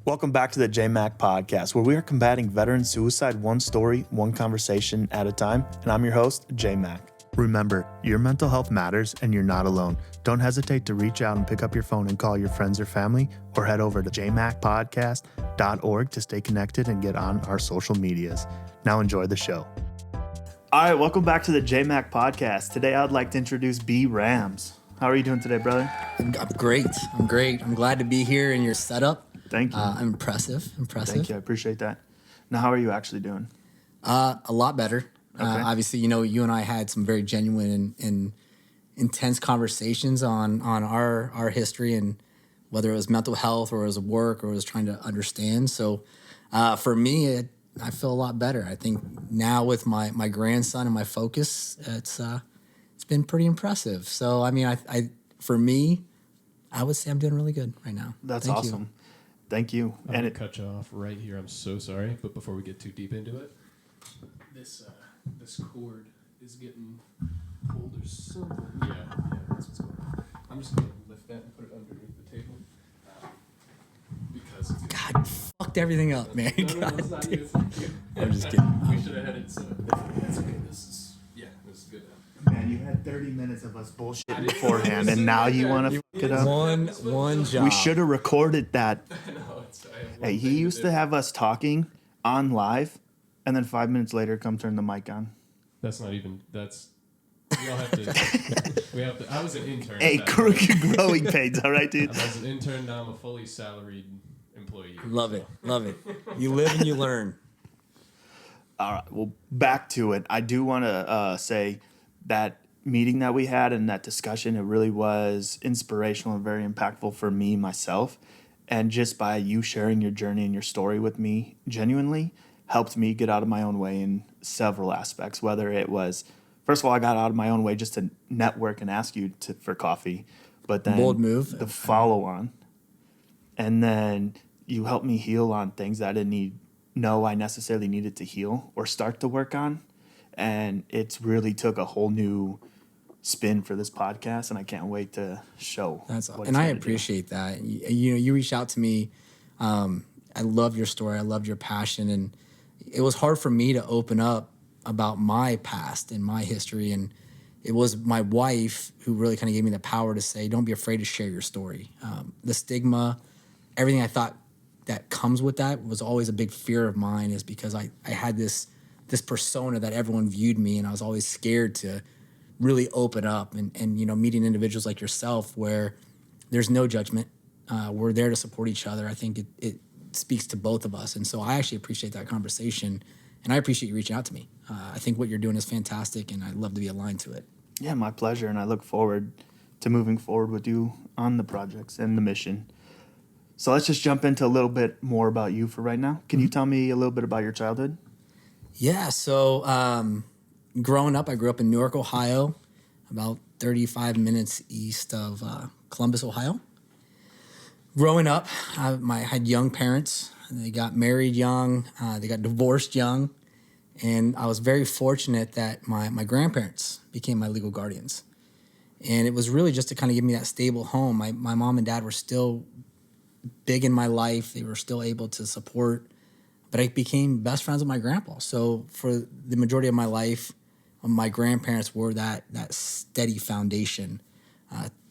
Welcome back to the JMach Podcast, where we are combating veteran suicide one story, one conversation at a time. And I'm your host, JMach. Remember, your mental health matters and you're not alone. Don't hesitate to reach out and pick up your phone and call your friends or family, or head over to jmachpodcast.org to stay connected and get on our social medias. Now enjoy the show. All right, welcome back to the JMach Podcast. Today I'd like to introduce Bramz. How are you doing today, brother? I'm great. I'm glad to be here in your setup. Thank you. I'm impressive. Thank you. I appreciate that. Now, how are you actually doing? A lot better. Okay. Obviously, you and I had some very genuine and intense conversations on our history and whether it was mental health or it was work or it was trying to understand. So for me, I feel a lot better. I think now with my grandson and my focus, it's been pretty impressive. So, I mean, for me, I would say I'm doing really good right now. That's awesome. Thank you. I'm going to cut you off right here. I'm so sorry. But before we get too deep into it, this cord is getting pulled or something. Yeah, that's what's going on. I'm just going to lift that and put it underneath the table. Because it's God, fucked everything up, man. No, it's not you. I'm just kidding. We should have had it set up differently. That's okay. This is good now. Man, you had 30 minutes of us bullshitting beforehand, and now you want to fuck it up? One job. We should have recorded that. No, Hey, he used to have us talking on live, and then 5 minutes later, come turn the mic on. That's not even. That's. We all have to. I was an intern. Hey, growing pains, all right, dude? I was an intern. Now I'm a fully salaried employee. Love it. You live and you learn. All right, well, back to it. I do want to say that meeting that we had and that discussion, it really was inspirational and very impactful for me, myself. And just by you sharing your journey and your story with me genuinely helped me get out of my own way in several aspects, whether it was, first of all, I got out of my own way just to network and ask you for coffee, but then bold move. The follow on. And then you helped me heal on things that I didn't know I necessarily needed to heal or start to work on. And it's really took a whole new spin for this podcast, and I can't wait to show. And I appreciate that. You reached out to me. I love your story. I loved your passion, and it was hard for me to open up about my past and my history. And it was my wife who really kind of gave me the power to say, "Don't be afraid to share your story." The stigma, everything I thought that comes with that was always a big fear of mine, is because I had this persona that everyone viewed me, and I was always scared to really open up and meeting individuals like yourself where there's no judgment. We're there to support each other. I think it speaks to both of us. And so I actually appreciate that conversation, and I appreciate you reaching out to me. I think what you're doing is fantastic, and I'd love to be aligned to it. Yeah, my pleasure. And I look forward to moving forward with you on the projects and the mission. So let's just jump into a little bit more about you for right now. Can you tell me a little bit about your childhood? Yeah. So, growing up, I grew up in Newark, Ohio, about 35 minutes east of Columbus, Ohio. Growing up, I had young parents. They got married young. They got divorced young. And I was very fortunate that my grandparents became my legal guardians. And it was really just to kind of give me that stable home. My mom and dad were still big in my life. They were still able to support. But I became best friends with my grandpa. So for the majority of my life, my grandparents were that steady foundation.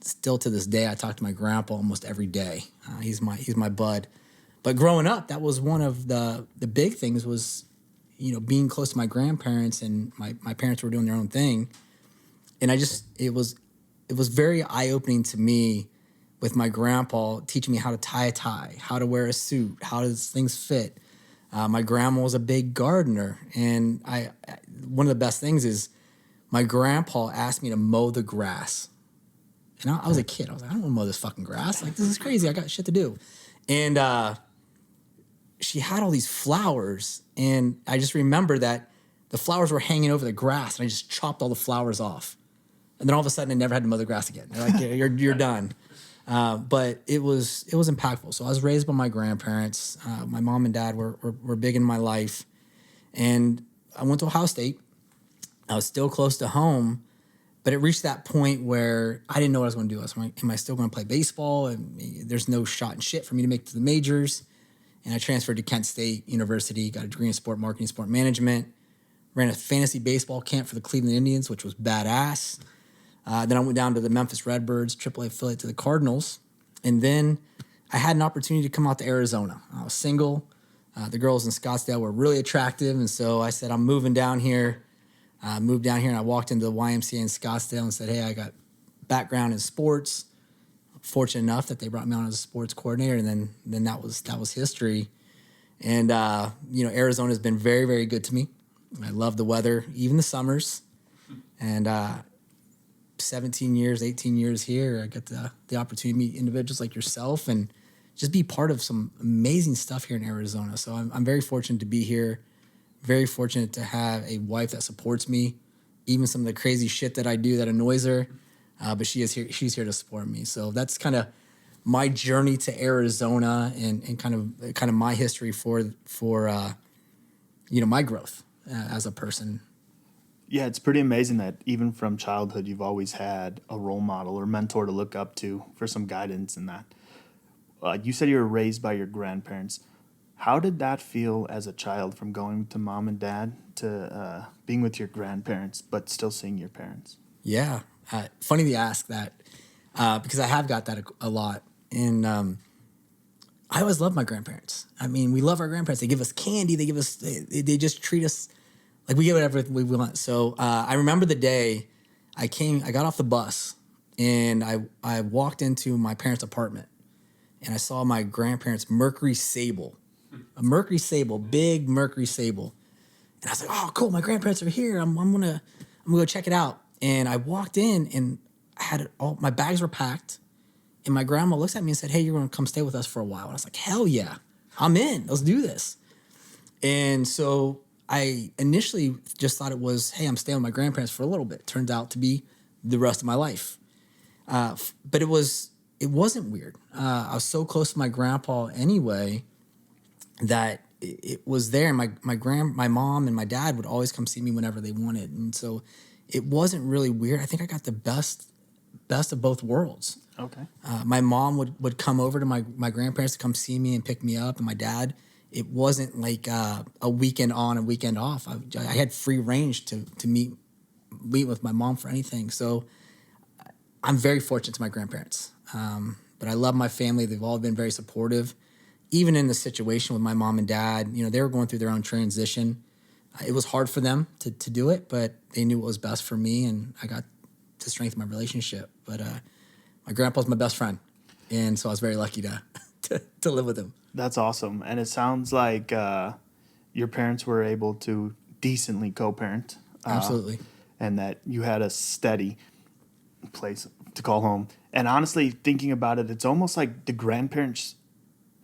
Still to this day, I talk to my grandpa almost every day. He's my bud. But growing up, that was one of the big things was, being close to my grandparents, and my parents were doing their own thing. And it was very eye-opening to me with my grandpa teaching me how to tie a tie, how to wear a suit, how does things fit. My grandma was a big gardener, and one of the best things is my grandpa asked me to mow the grass. And I was a kid. I was like, I don't want to mow this fucking grass. Like, this is crazy. I got shit to do. And she had all these flowers, and I just remember that the flowers were hanging over the grass, and I just chopped all the flowers off. And then all of a sudden, I never had to mow the grass again. They're like, you're done. But it was impactful. So I was raised by my grandparents. My mom and dad were big in my life. And I went to Ohio State. I was still close to home, but it reached that point where I didn't know what I was going to do. Am I still going to play baseball? And there's no shot in shit for me to make to the majors. and I transferred to Kent State University, got a degree in sport marketing, sport management, ran a fantasy baseball camp for the Cleveland Indians, which was badass. Then I went down to the Memphis Redbirds, AAA affiliate to the Cardinals. And then I had an opportunity to come out to Arizona. I was single. The girls in Scottsdale were really attractive. And so I said, I'm moving down here. I moved down here and I walked into the YMCA in Scottsdale and said, hey, I got background in sports. Fortunate enough that they brought me on as a sports coordinator. And then that was history. And, Arizona has been very, very good to me. I love the weather, even the summers. And 17 years, 18 years here, I get the opportunity to meet individuals like yourself and just be part of some amazing stuff here in Arizona. So I'm very fortunate to be here, very fortunate to have a wife that supports me, even some of the crazy shit that I do that annoys her, but she's here to support me. So that's kind of my journey to Arizona and kind of my history for my growth as a person. Yeah, it's pretty amazing that even from childhood, you've always had a role model or mentor to look up to for some guidance in that. You said you were raised by your grandparents. How did that feel as a child from going to mom and dad to being with your grandparents, but still seeing your parents? Yeah. Funny to ask that because I have got that a lot. And I always loved my grandparents. I mean, we love our grandparents. They give us candy. They just treat us like we get whatever we want. So I remember the day I got off the bus and I walked into my parents' apartment and I saw my grandparents' Mercury Sable, a Mercury Sable, big Mercury Sable. And I was like, oh, cool. My grandparents are here. I'm gonna go check it out. And I walked in and I had all my bags were packed. And my grandma looks at me and said, hey, you're going to come stay with us for a while. And I was like, hell yeah, I'm in. Let's do this. And so I initially just thought it was, hey, I'm staying with my grandparents for a little bit. Turned out to be the rest of my life. But it wasn't weird. I was so close to my grandpa anyway that it was there. And my mom and my dad would always come see me whenever they wanted. And so it wasn't really weird. I think I got the best of both worlds. Okay. My mom would come over to my grandparents to come see me and pick me up, and my dad, it wasn't like a weekend on and weekend off. I had free range to meet with my mom for anything. So I'm very fortunate to my grandparents. But I love my family. They've all been very supportive. Even in the situation with my mom and dad, they were going through their own transition. It was hard for them to do it, but they knew what was best for me, and I got to strengthen my relationship. But my grandpa's my best friend, and so I was very lucky to live with him. That's awesome. And it sounds like your parents were able to decently co-parent. Absolutely. And that you had a steady place to call home. And honestly, thinking about it, it's almost like the grandparents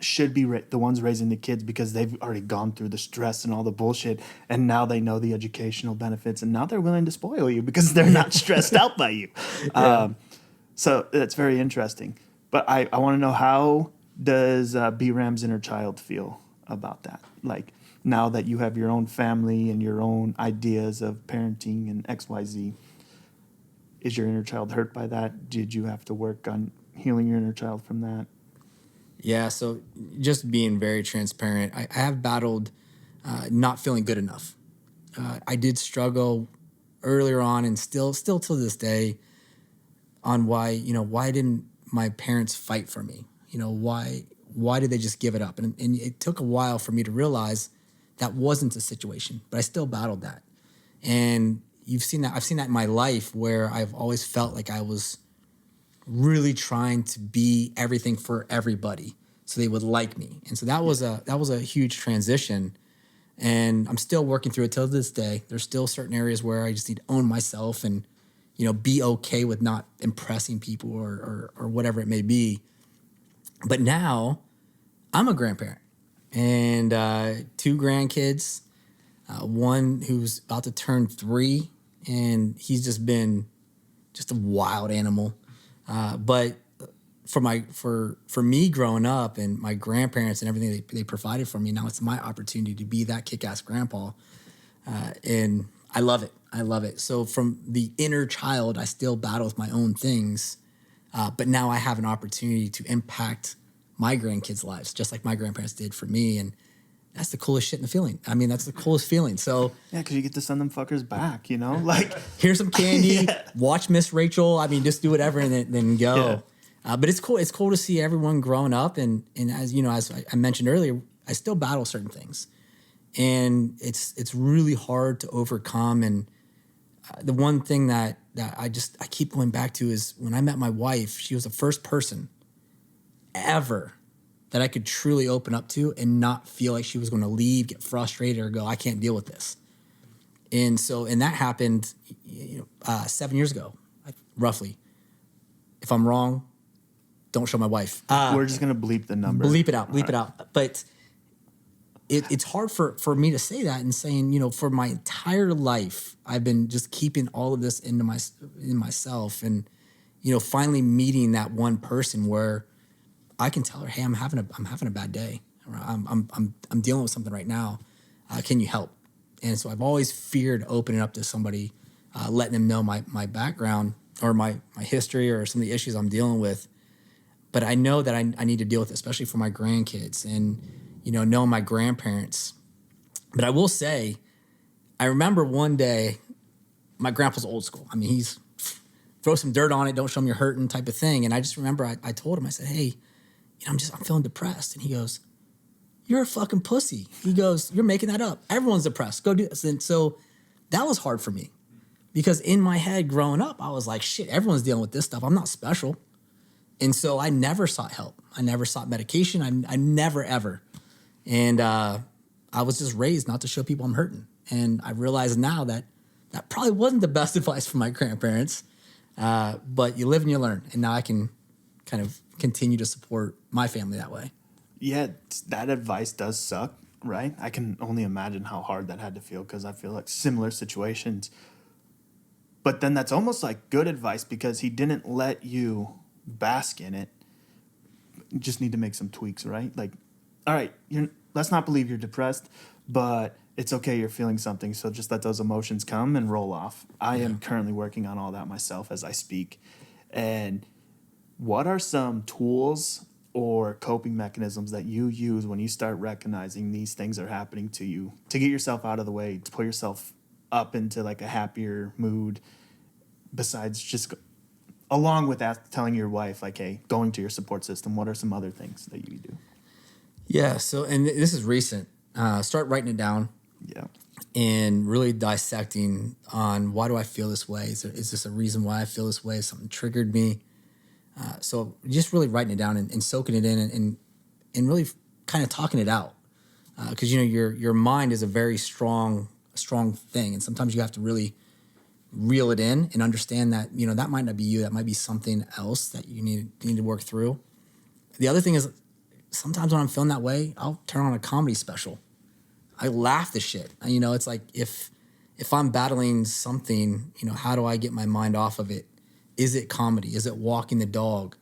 should be the ones raising the kids because they've already gone through the stress and all the bullshit, and now they know the educational benefits, and now they're willing to spoil you because they're not stressed out by you. Yeah. So that's very interesting. But I want to know, how does Bramz inner child feel about that? Like, now that you have your own family and your own ideas of parenting and XYZ, is your inner child hurt by that? Did you have to work on healing your inner child from that? Yeah, so just being very transparent, I have battled not feeling good enough. I did struggle earlier on and still to this day on why didn't my parents fight for me? Why did they just give it up? And it took a while for me to realize that wasn't the situation, but I still battled that. And you've seen that. I've seen that in my life where I've always felt like I was really trying to be everything for everybody so they would like me. And so that was a huge transition. And I'm still working through it till this day. There's still certain areas where I just need to own myself and, be okay with not impressing people or whatever it may be. But now I'm a grandparent and 2 grandkids, one who's about to turn 3, and he's just been just a wild animal. But for me growing up and my grandparents and everything they provided for me, now it's my opportunity to be that kick-ass grandpa. And I love it. I love it. So from the inner child, I still battle with my own things. But now I have an opportunity to impact my grandkids' lives, just like my grandparents did for me. And that's the coolest shit in the feeling. I mean, that's the coolest feeling. So yeah, because you get to send them fuckers back, you know? Like, here's some candy, watch Miss Rachel. I mean, just do whatever and then go. Yeah. But it's cool. It's cool to see everyone growing up. And as you know, as I mentioned earlier, I still battle certain things. And it's really hard to overcome. And the one thing that I keep going back to is when I met my wife, she was the first person ever that I could truly open up to and not feel like she was going to leave, get frustrated, or go, I can't deal with this. And that happened 7 years ago, roughly. If I'm wrong, don't show my wife. We're just going to bleep the number. Bleep it out. But it's hard for me to say that and saying, for my entire life, I've been just keeping all of this in myself. And, finally meeting that one person where I can tell her, hey, I'm having a bad day. I'm dealing with something right now. Can you help? And so I've always feared opening up to somebody, letting them know my background or my history or some of the issues I'm dealing with. But I know that I need to deal with it, especially for my grandkids and, knowing my grandparents. But I will say, I remember one day, my grandpa's old school. I mean, he's throw some dirt on it, don't show me you're hurting type of thing. And I just remember I told him, I said, hey, I'm feeling depressed. And he goes, you're a fucking pussy. He goes, you're making that up. Everyone's depressed. Go do this. And so that was hard for me because in my head growing up, I was like, shit, everyone's dealing with this stuff. I'm not special. And so I never sought help. I never sought medication. I never, ever. And I was just raised not to show people I'm hurting. And I realize now that probably wasn't the best advice from my grandparents. But you live and you learn. And now I can kind of continue to support my family that way. Yeah, that advice does suck, right? I can only imagine how hard that had to feel because I feel like similar situations. But then that's almost like good advice because he didn't let you bask in it. You just need to make some tweaks, right? Like, all right, let's not believe you're depressed, but it's okay you're feeling something, so just let those emotions come and roll off. I am currently working on all that myself as I speak. And what are some tools or coping mechanisms that you use when you start recognizing these things are happening to you to get yourself out of the way, to put yourself up into like a happier mood, besides just along with that telling your wife like, hey, going to your support system, what are some other things that you do? Yeah, so and this is recent. Start writing it down. Yeah. And really dissecting on why do I feel this way? Is this a reason why I feel this way? Something triggered me. So just really writing it down and soaking it in and really kind of talking it out. Because, your mind is a very strong thing. And sometimes you have to really reel it in and understand that, that might not be you. That might be something else that you need to work through. The other thing is sometimes when I'm feeling that way, I'll turn on a comedy special. I laugh the shit. It's like if I'm battling something, how do I get my mind off of it? Is it comedy? Is it walking the dog?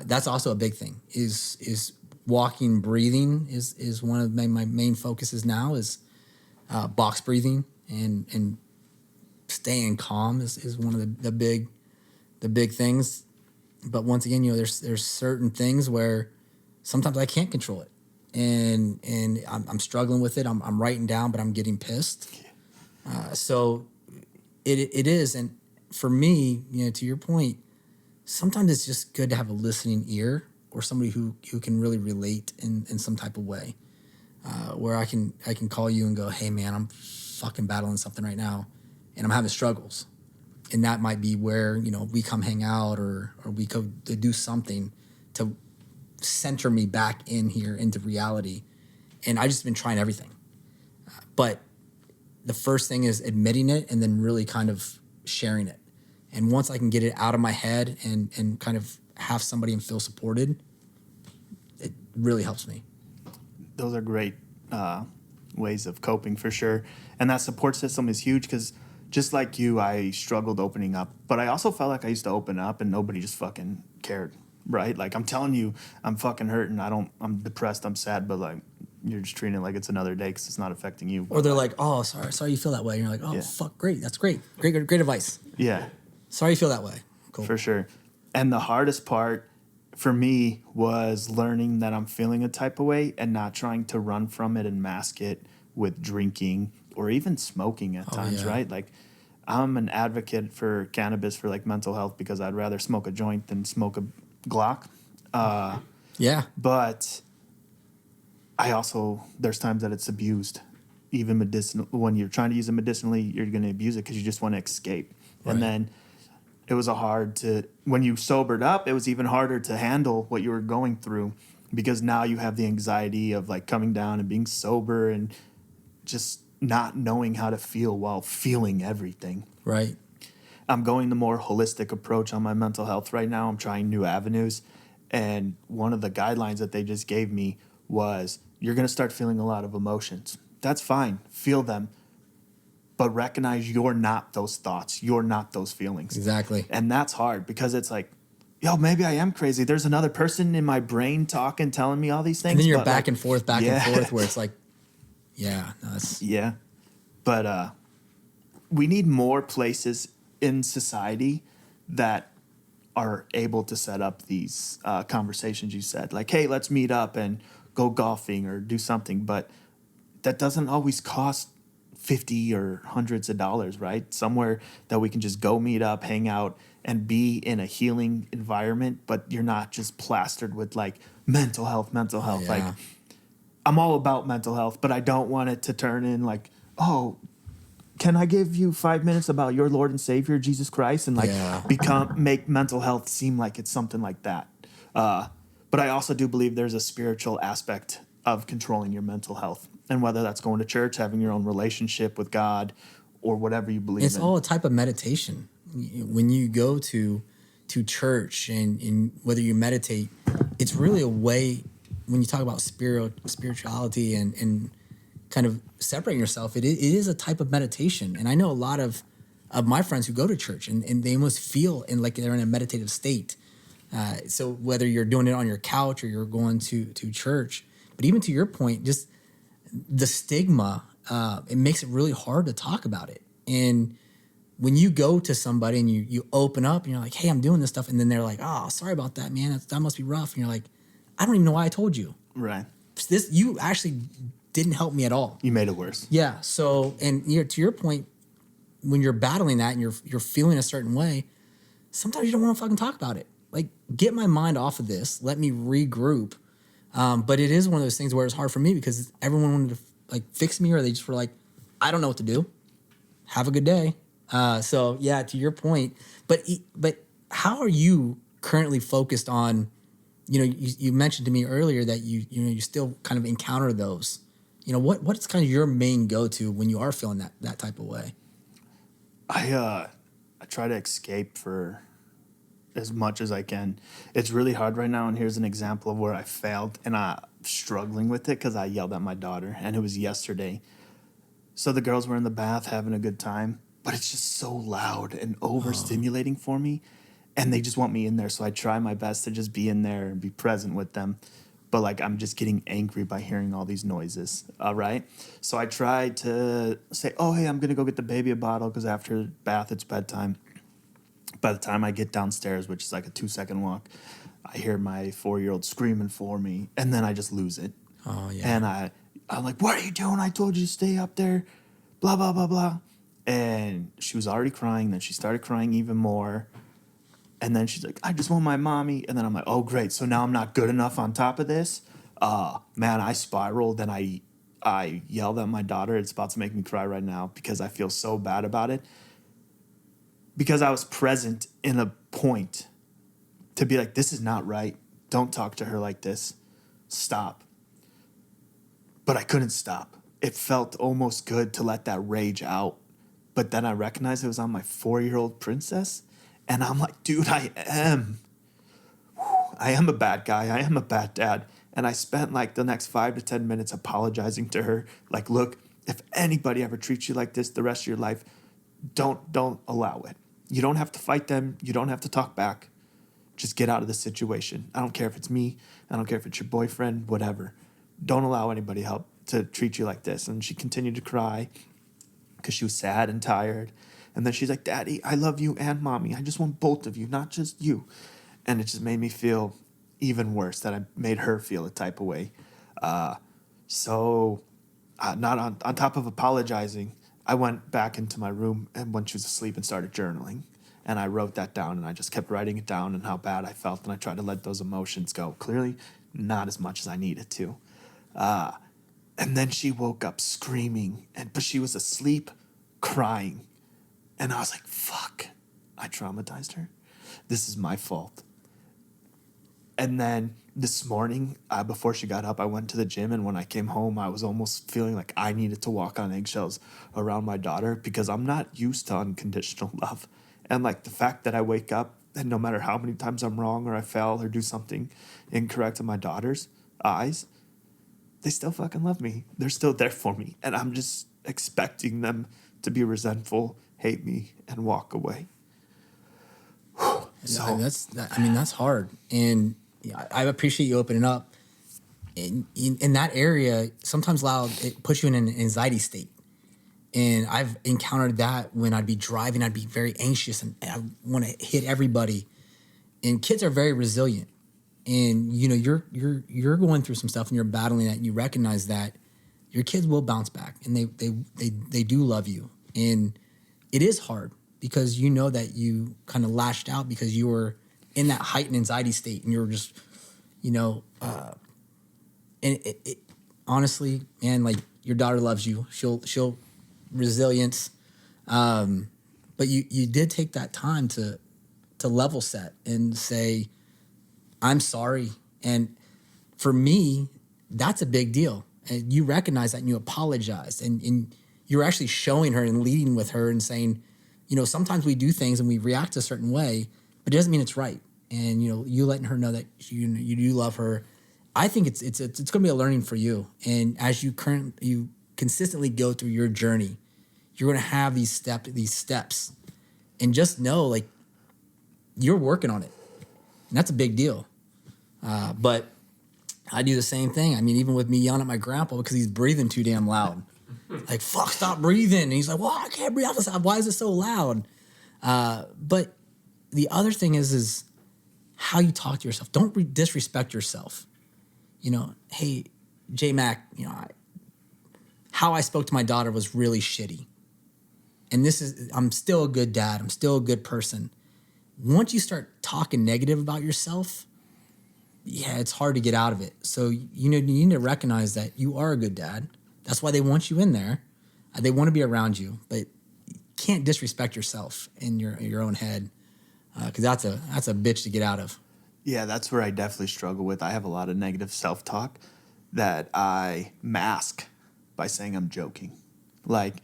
That's also a big thing. Is walking, breathing is one of my main focuses now. Is box breathing and staying calm is one of the big things. But once again, there's certain things where sometimes I can't control it, and I'm struggling with it. I'm writing down, but I'm getting pissed. So it is. And for me, to your point, sometimes it's just good to have a listening ear or somebody who can really relate in some type of way, where I can call you and go, hey man, I'm fucking battling something right now and I'm having struggles. And that might be where, we come hang out or we go to do something to center me back in here into reality. And I just been trying everything. But the first thing is admitting it and then really kind of sharing it. And once I can get it out of my head and kind of have somebody and feel supported, it really helps me. Those are great ways of coping for sure. And that support system is huge because just like you, I struggled opening up. But I also felt like I used to open up and nobody just fucking cared, right? Like I'm telling you, I'm fucking hurting. I'm depressed, I'm sad, but like you're just treating it like it's another day because it's not affecting you. Or they're like, oh, sorry you feel that way. And you're like, oh, yeah. Fuck, great. That's great. Great advice. Yeah. Sorry you feel that way. Cool. For sure. And the hardest part for me was learning that I'm feeling a type of way and not trying to run from it and mask it with drinking or even smoking at times, yeah. right? Like, I'm an advocate for cannabis for like mental health because I'd rather smoke a joint than smoke a Glock. Yeah. But I also, there's times that it's abused. Even medicinal, when you're trying to use it medicinally, you're going to abuse it because you just want to escape. Right. And then it was when you sobered up, it was even harder to handle what you were going through because now you have the anxiety of like coming down and being sober and just not knowing how to feel while feeling everything. Right. I'm going the more holistic approach on my mental health right now. I'm trying new avenues. And one of the guidelines that they just gave me was you're going to start feeling a lot of emotions. That's fine. Feel them. But recognize you're not those thoughts. You're not those feelings. Exactly. And that's hard because it's like, yo, maybe I am crazy. There's another person in my brain talking, telling me all these things. And then you're but back and forth, where it's like, Yeah. But we need more places in society that are able to set up these conversations you said. Like, hey, let's meet up and go golfing or do something. But that doesn't always cost $50 or hundreds of dollars, right? Somewhere that we can just go meet up, hang out, and be in a healing environment, but you're not just plastered with like mental health. Yeah. Like, I'm all about mental health, but I don't want it to turn in like, oh, can I give you 5 minutes about your Lord and Savior, Jesus Christ? And like make mental health seem like it's something like that. But I also do believe there's a spiritual aspect of controlling your mental health. And whether that's going to church, having your own relationship with God, or whatever you believe in. It's all a type of meditation. When you go to church and whether you meditate, it's really a way, when you talk about spirituality and kind of separating yourself, it is a type of meditation. And I know a lot of my friends who go to church and they almost feel like they're in a meditative state. So whether you're doing it on your couch or you're going to church, but even to your point, just the stigma, it makes it really hard to talk about it. And when you go to somebody and you open up and you're like, hey, I'm doing this stuff. And then they're like, oh, sorry about that, man. That must be rough. And you're like, I don't even know why I told you. Right. You actually didn't help me at all. You made it worse. Yeah. So, and to your point, when you're battling that and you're feeling a certain way, sometimes you don't want to fucking talk about it. Like, get my mind off of this. Let me regroup. But it is one of those things where it's hard for me because everyone wanted to like fix me, or they just were like, I don't know what to do. Have a good day. So yeah, to your point, but how are you currently focused on, you mentioned to me earlier that you still kind of encounter those, what's kind of your main go-to when you are feeling that type of way? I try to escape for as much as I can. It's really hard right now, and here's an example of where I failed, and I'm struggling with it because I yelled at my daughter, and it was yesterday. So the girls were in the bath having a good time, but it's just so loud and overstimulating for me, and they just want me in there, so I try my best to just be in there and be present with them. But like, I'm just getting angry by hearing all these noises, right? So I tried to say, oh, hey, I'm going to go get the baby a bottle because after bath, it's bedtime. By the time I get downstairs, which is like a 2-second walk, I hear my 4-year-old screaming for me, and then I just lose it. Oh, yeah. And I'm like, what are you doing? I told you to stay up there, blah, blah, blah, blah. And she was already crying. Then she started crying even more. And then she's like, I just want my mommy. And then I'm like, oh, great. So now I'm not good enough on top of this. Man, I spiraled, and I yelled at my daughter. It's about to make me cry right now because I feel so bad about it. Because I was present in a point to be like, this is not right. Don't talk to her like this. Stop. But I couldn't stop. It felt almost good to let that rage out. But then I recognized it was on my 4-year-old princess. And I'm like, dude, I am a bad guy. I am a bad dad. And I spent like the next 5 to 10 minutes apologizing to her. Like, look, if anybody ever treats you like this the rest of your life, don't allow it. You don't have to fight them. You don't have to talk back. Just get out of the situation. I don't care if it's me. I don't care if it's your boyfriend, whatever. Don't allow anybody to treat you like this. And she continued to cry because she was sad and tired. And then she's like, Daddy, I love you and Mommy. I just want both of you, not just you. And it just made me feel even worse, that I made her feel a type of way. Not on top of apologizing, I went back into my room and when she was asleep and started journaling. And I wrote that down and I just kept writing it down and how bad I felt. And I tried to let those emotions go. Clearly, not as much as I needed to. And then she woke up screaming, but she was asleep, crying. And I was like, fuck, I traumatized her. This is my fault. And then this morning, before she got up, I went to the gym. And when I came home, I was almost feeling like I needed to walk on eggshells around my daughter because I'm not used to unconditional love. And like the fact that I wake up and no matter how many times I'm wrong or I fail or do something incorrect in my daughter's eyes, they still fucking love me. They're still there for me. And I'm just expecting them to be resentful, hate me, and walk away. So that's hard. And I appreciate you opening up. In that area, sometimes loud, it puts you in an anxiety state. And I've encountered that when I'd be driving, I'd be very anxious and I want to hit everybody. And kids are very resilient. And you're going through some stuff and you're battling that and you recognize that your kids will bounce back and they do love you. And it is hard because you know that you kind of lashed out because you were in that heightened anxiety state and you were just, honestly, man, like your daughter loves you. She'll resilience. But you did take that time to level set and say, I'm sorry. And for me, that's a big deal. And you recognize that and you apologize. And you're actually showing her and leading with her and saying, sometimes we do things and we react a certain way, but it doesn't mean it's right. And, you letting her know that you do love her. I think it's going to be a learning for you. And as you consistently go through your journey, you're going to have these steps and just know like you're working on it. And that's a big deal. But I do the same thing. I mean, even with me yelling at my grandpa because he's breathing too damn loud. Like, fuck, stop breathing. And he's like, well, I can't breathe out this loud. Why is it so loud? But the other thing is how you talk to yourself. Don't disrespect yourself. Hey, JMach, how I spoke to my daughter was really shitty. And I'm still a good dad. I'm still a good person. Once you start talking negative about yourself, it's hard to get out of it. So, you need to recognize that you are a good dad. That's why they want you in there. They want to be around you, but you can't disrespect yourself in your own head because that's a bitch to get out of. Yeah, that's where I definitely struggle with. I have a lot of negative self-talk that I mask by saying I'm joking. Like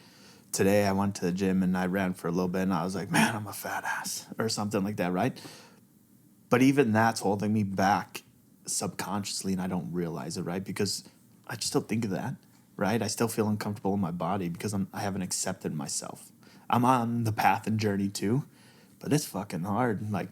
today I went to the gym and I ran for a little bit and I was like, man, I'm a fat ass or something like that, right? But even that's holding me back subconsciously and I don't realize it, right? Because I still think of that, right? I still feel uncomfortable in my body because I haven't accepted myself. I'm on the path and journey too, but it's fucking hard. Like,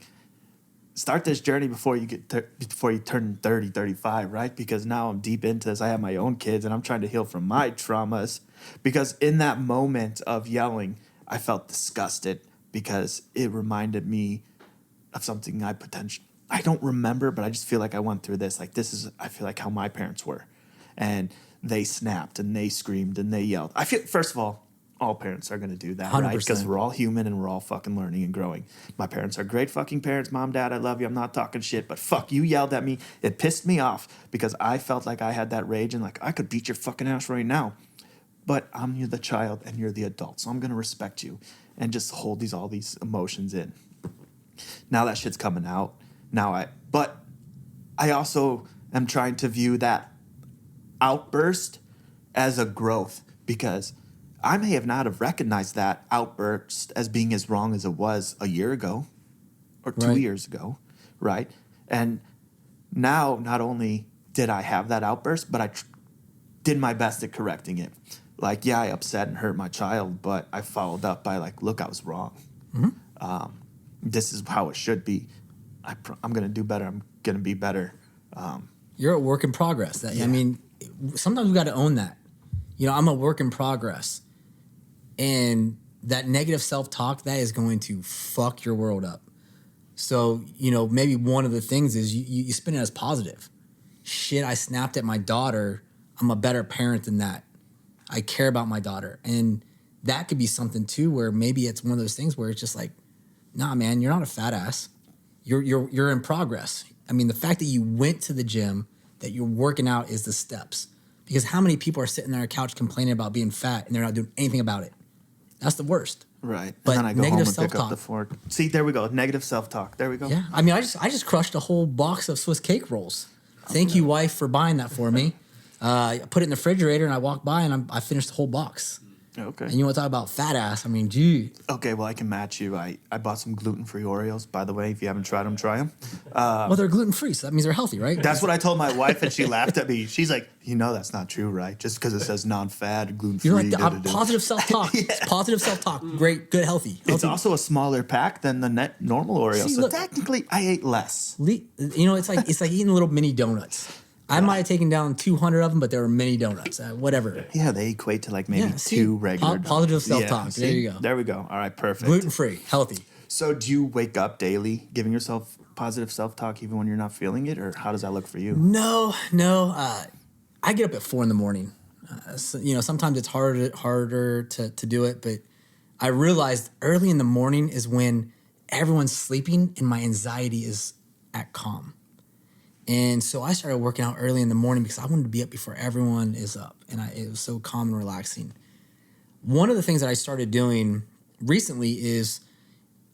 start this journey before you turn 30, 35, right? Because now I'm deep into this. I have my own kids and I'm trying to heal from my traumas because in that moment of yelling, I felt disgusted because it reminded me of something I don't remember, but I just feel like I went through this. Like I feel like how my parents were and they snapped and they screamed and they yelled. I feel, first of all parents are going to do that, 100%. Right? Because we're all human and we're all fucking learning and growing. My parents are great fucking parents. Mom, Dad, I love you. I'm not talking shit, but fuck, you yelled at me. It pissed me off because I felt like I had that rage and like I could beat your fucking ass right now. But you're the child and you're the adult, so I'm going to respect you and just hold all these emotions in. Now that shit's coming out. But I also am trying to view that outburst as a growth because I may have not have recognized that outburst as being as wrong as it was a year ago or 2 years ago, right? And now not only did I have that outburst, but I did my best at correcting it. Like, yeah, I upset and hurt my child, but I followed up by like, look, I was wrong. Mm-hmm. This is how it should be. I'm going to do better. I'm going to be better. You're a work in progress. I mean, sometimes we got to own that. I'm a work in progress. And that negative self-talk, that is going to fuck your world up. So, you know, maybe one of the things is you spin it as positive. Shit, I snapped at my daughter. I'm a better parent than that. I care about my daughter. And that could be something too, where maybe it's one of those things where it's just like, nah, man, you're not a fat ass. You're in progress. I mean, the fact that you went to the gym, that you're working out is the steps. Because how many people are sitting there on a couch complaining about being fat and they're not doing anything about it? That's the worst. Right. But and then I go home negative and pick up self-talk. the fork. See, there we go. Negative self-talk. There we go. Yeah. I mean, I just crushed a whole box of Swiss cake rolls. Thank you, wife, for buying that for me. I put it in the refrigerator and I walked by and I finished the whole box. Okay. And you want to talk about fat ass? I mean, gee. Okay, well, I can match you. I bought some gluten-free Oreos. By the way, if you haven't tried them, try them. Well, they're gluten-free, so that means they're healthy, right? That's what I told my wife, and she laughed at me. She's like, you know that's not true, right? Just because it says non-fat, gluten-free. You're like, positive self-talk. It's positive self-talk. Great, good, healthy. It's also a smaller pack than the normal Oreo. See, so look. technically, I ate less. You know, it's like eating little mini donuts. I might have taken down 200 of them, but they were mini donuts. Whatever. Yeah, they equate to like maybe see, two regular. positive donuts. self-talk. There you go. There we go. All right, perfect. Gluten-free, healthy. So do you wake up daily giving yourself positive self-talk even when you're not feeling it, or how does that look for you? No. I get up at 4 a.m. So, you know, sometimes it's harder to do it, but I realized early in the morning is when everyone's sleeping and my anxiety is at calm. And so I started working out early in the morning because I wanted to be up before everyone is up. And it was so calm and relaxing. One of the things that I started doing recently is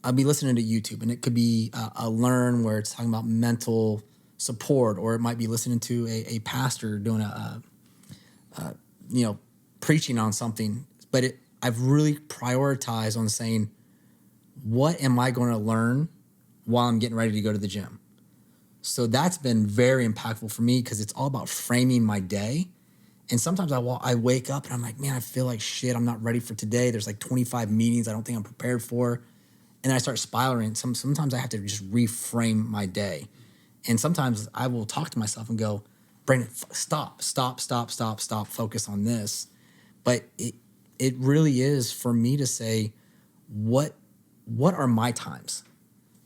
I'll be listening to YouTube, and it could be a learn where it's talking about mental support, or it might be listening to a pastor doing preaching on something. But I've really prioritized on saying, what am I going to learn while I'm getting ready to go to the gym? So that's been very impactful for me because it's all about framing my day. And sometimes I wake up and I'm like, man, I feel like shit. I'm not ready for today. There's like 25 meetings I don't think I'm prepared for. And then I start spiraling. Sometimes I have to just reframe my day. And sometimes I will talk to myself and go, Brandon, stop, focus on this. But it really is for me to say, what are my times?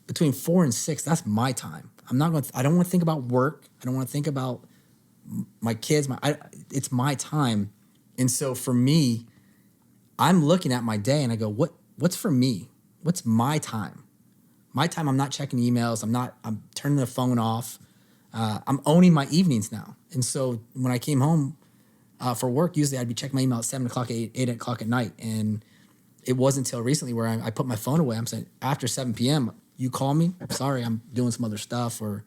Between 4 and 6, that's my time. I don't want to think about work. I don't want to think about my kids. It's my time. And so for me, I'm looking at my day and I go, what's for me? What's my time? My time, I'm not checking emails. I'm turning the phone off. I'm owning my evenings now. And so when I came home for work, usually I'd be checking my email at 7 o'clock, 8 o'clock at night. And it wasn't until recently where I put my phone away. I'm saying after 7 p.m., you call me, sorry, I'm doing some other stuff, or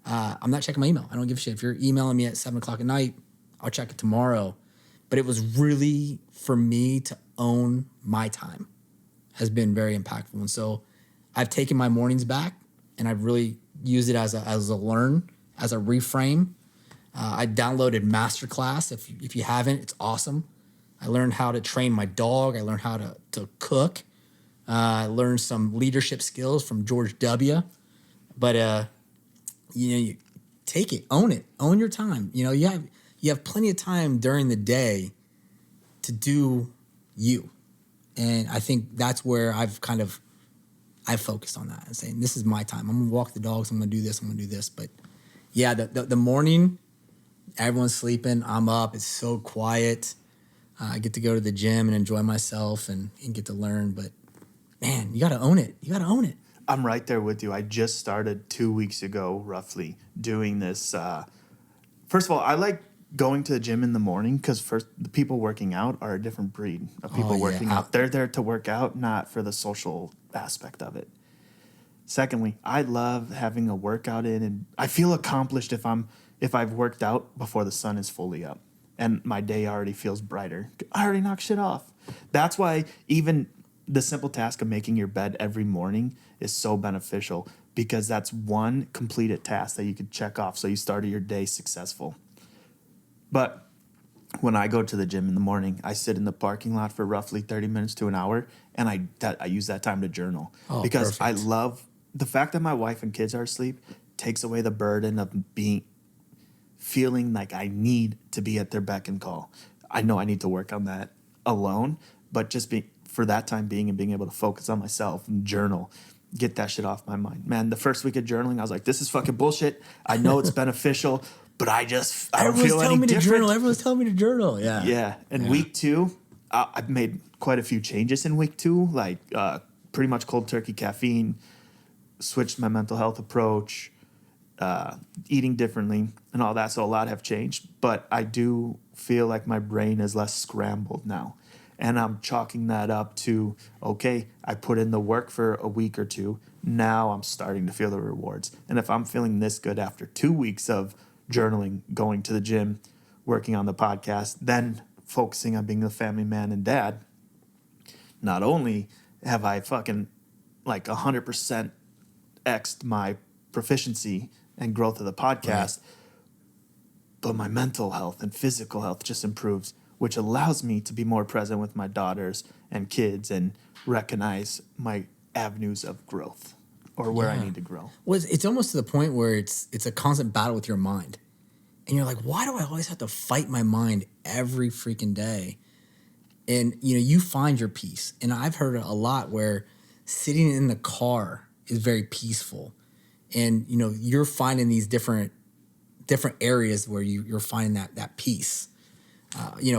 I'm not checking my email. I don't give a shit. If you're emailing me at 7 o'clock at night, I'll check it tomorrow. But it was really, for me to own my time has been very impactful. And so I've taken my mornings back and I've really used it as a learn, as a reframe. I downloaded Masterclass. If you haven't, it's awesome. I learned how to train my dog. I learned how to cook. I learned some leadership skills from George W. But you take it, own your time. You know, you have plenty of time during the day to do you, and I think that's where I've focused on that and saying this is my time. I'm gonna walk the dogs. I'm gonna do this. I'm gonna do this. But yeah, the morning, everyone's sleeping. I'm up. It's so quiet. I get to go to the gym and enjoy myself and get to learn. But man, you got to own it. I'm right there with you. I just started 2 weeks ago, roughly, doing this. First of all, I like going to the gym in the morning because first, the people working out are a different breed of people working out. They're there to work out, not for the social aspect of it. Secondly, I love having a workout in, and I feel accomplished if I've worked out before the sun is fully up and my day already feels brighter. I already knocked shit off. That's why even the simple task of making your bed every morning is so beneficial, because that's one completed task that you could check off so you started your day successful. But when I go to the gym in the morning, I sit in the parking lot for roughly 30 minutes to an hour, and I use that time to journal. Because perfect. I love the fact that my wife and kids are asleep takes away the burden of feeling like I need to be at their beck and call. I know I need to work on that alone, but just for that time being and being able to focus on myself and journal, get that shit off my mind. Man, the first week of journaling, I was like, this is fucking bullshit. I know it's beneficial, but I don't feel any different. Everyone's telling me to journal. Yeah. Yeah. And week 2, I've made quite a few changes in week 2, like pretty much cold turkey caffeine, switched my mental health approach, eating differently and all that. So a lot have changed, but I do feel like my brain is less scrambled now. And I'm chalking that up to, okay, I put in the work for a week or 2. Now I'm starting to feel the rewards. And if I'm feeling this good after 2 weeks of journaling, going to the gym, working on the podcast, then focusing on being a family man and dad, not only have I fucking like 100% X'd my proficiency and growth of the podcast, but my mental health and physical health just improves, which allows me to be more present with my daughters and kids and recognize my avenues of growth or where I need to grow. Well, it's almost to the point where it's a constant battle with your mind. And you're like, why do I always have to fight my mind every freaking day? And, you find your peace. And I've heard a lot where sitting in the car is very peaceful. And, you're finding these different areas where you're finding that peace.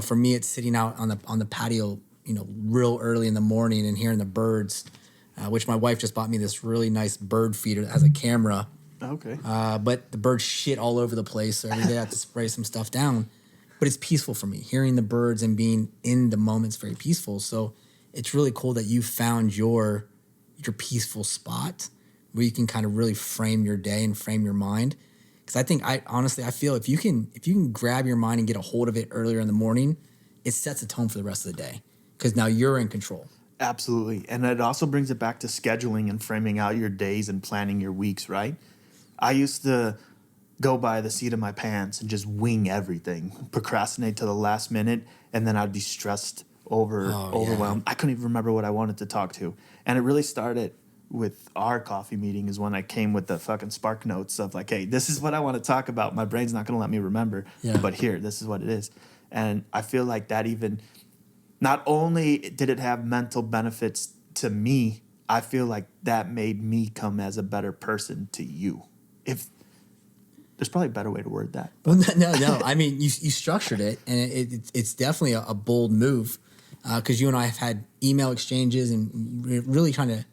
For me, it's sitting out on the patio, real early in the morning and hearing the birds, which my wife just bought me this really nice bird feeder that has a camera. Okay. But the birds shit all over the place, so every day I have to spray some stuff down. But it's peaceful for me. Hearing the birds and being in the moment's very peaceful. So it's really cool that you found your peaceful spot where you can kind of really frame your day and frame your mind. Because I feel if you can grab your mind and get a hold of it earlier in the morning, it sets a tone for the rest of the day. Because now you're in control. Absolutely. And it also brings it back to scheduling and framing out your days and planning your weeks, right? I used to go by the seat of my pants and just wing everything, procrastinate to the last minute, and then I'd be stressed, overwhelmed. I couldn't even remember what I wanted to talk to. And it really started with our coffee meeting is when I came with the fucking spark notes of like, hey, this is what I want to talk about. My brain's not going to let me remember, but here, this is what it is. And I feel like that even, not only did it have mental benefits to me, I feel like that made me come as a better person to you. If there's probably a better way to word that. Well, no. I mean, you structured it, and it's definitely a bold move because you and I have had email exchanges and we're really trying to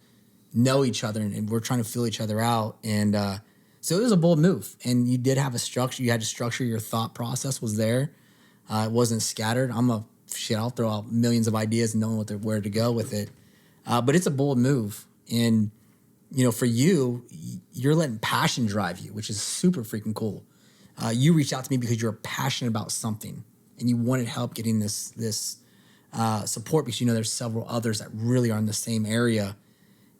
know each other and we're trying to fill each other out. And so it was a bold move. And you did have a structure. You had to structure your thought process was there. It wasn't scattered. I'll throw out millions of ideas and know where to go with it. But it's a bold move. And for you, you're letting passion drive you, which is super freaking cool. You reached out to me because you're passionate about something and you wanted help getting this support because there's several others that really are in the same area.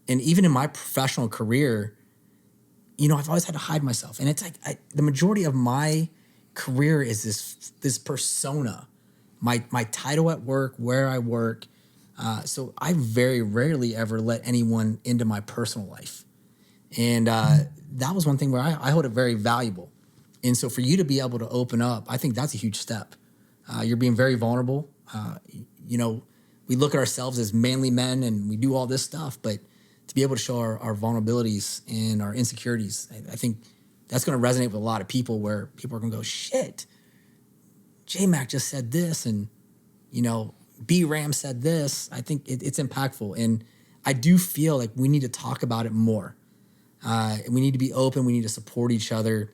And even in my professional career, I've always had to hide myself. And it's like the majority of my career is this persona, my title at work, where I work. So I very rarely ever let anyone into my personal life. And that was one thing where I hold it very valuable. And so for you to be able to open up, I think that's a huge step. You're being very vulnerable. We look at ourselves as manly men and we do all this stuff, but to be able to show our vulnerabilities and our insecurities, I think that's going to resonate with a lot of people where people are going to go, shit, JMach just said this and, Bramz said this. I think it's impactful. And I do feel like we need to talk about it more. We need to be open. We need to support each other.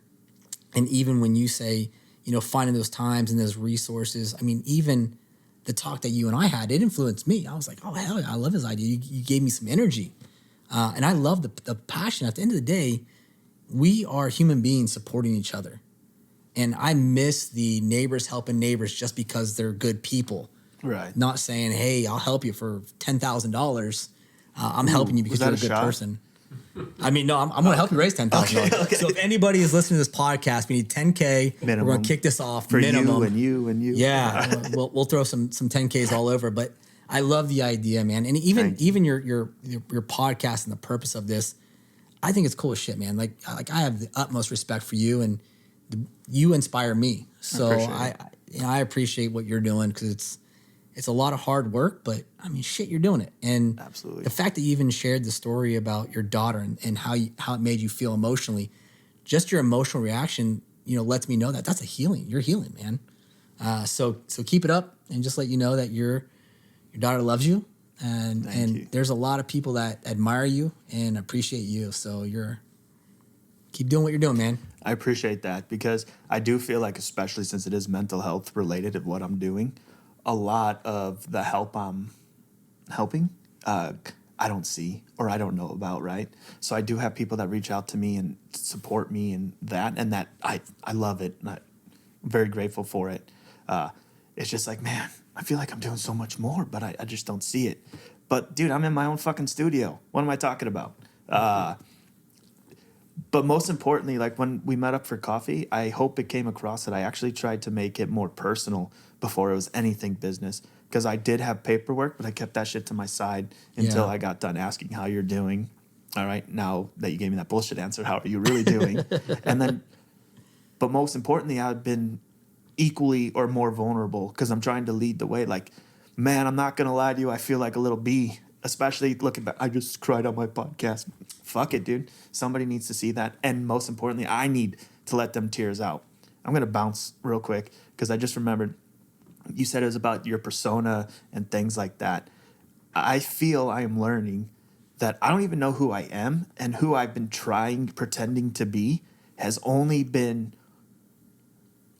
And even when you say, finding those times and those resources, I mean, even the talk that you and I had, it influenced me. I was like, oh, hell yeah, I love his idea. You gave me some energy. And I love the passion. At the end of the day, we are human beings supporting each other. And I miss the neighbors helping neighbors just because they're good people. Right. Not saying, hey, I'll help you for $10,000. I'm helping you because you're a good person. I mean, no, I'm going to help you raise $10,000. Okay. So if anybody is listening to this podcast, we need $10K. Minimum. We're going to kick this off. For minimum. you and you. Yeah. we'll throw some 10Ks all over. But I love the idea, man. And even your podcast and the purpose of this, I think it's cool as shit, man. Like I have the utmost respect for you, and you inspire me. So I appreciate what you're doing because It's a lot of hard work, but I mean, shit, you're doing it. And Absolutely. the fact that you even shared the story about your daughter and how it made you feel emotionally, just your emotional reaction, lets me know that that's a healing. You're healing, man. So keep it up, and just let you know that your daughter loves you, and there's a lot of people that admire you and appreciate you. So keep doing what you're doing, man. I appreciate that, because I do feel like, especially since it is mental health related of what I'm doing, a lot of the help I'm helping, I don't see or I don't know about, right? So I do have people that reach out to me and support me and that I love it. And I'm very grateful for it. It's just like, man, I feel like I'm doing so much more, but I just don't see it. But dude, I'm in my own fucking studio. What am I talking about? But most importantly, like when we met up for coffee, I hope it came across that I actually tried to make it more personal before it was anything business. Because I did have paperwork, but I kept that shit to my side until I got done asking how you're doing. All right, now that you gave me that bullshit answer, how are you really doing? But most importantly, I've been equally or more vulnerable, because I'm trying to lead the way. Like, man, I'm not going to lie to you, I feel like a little bee. Especially looking back, I just cried on my podcast. Fuck it, dude. Somebody needs to see that. And most importantly, I need to let them tears out. I'm going to bounce real quick, because I just remembered you said it was about your persona and things like that. I feel I am learning that I don't even know who I am, and who I've been pretending to be has only been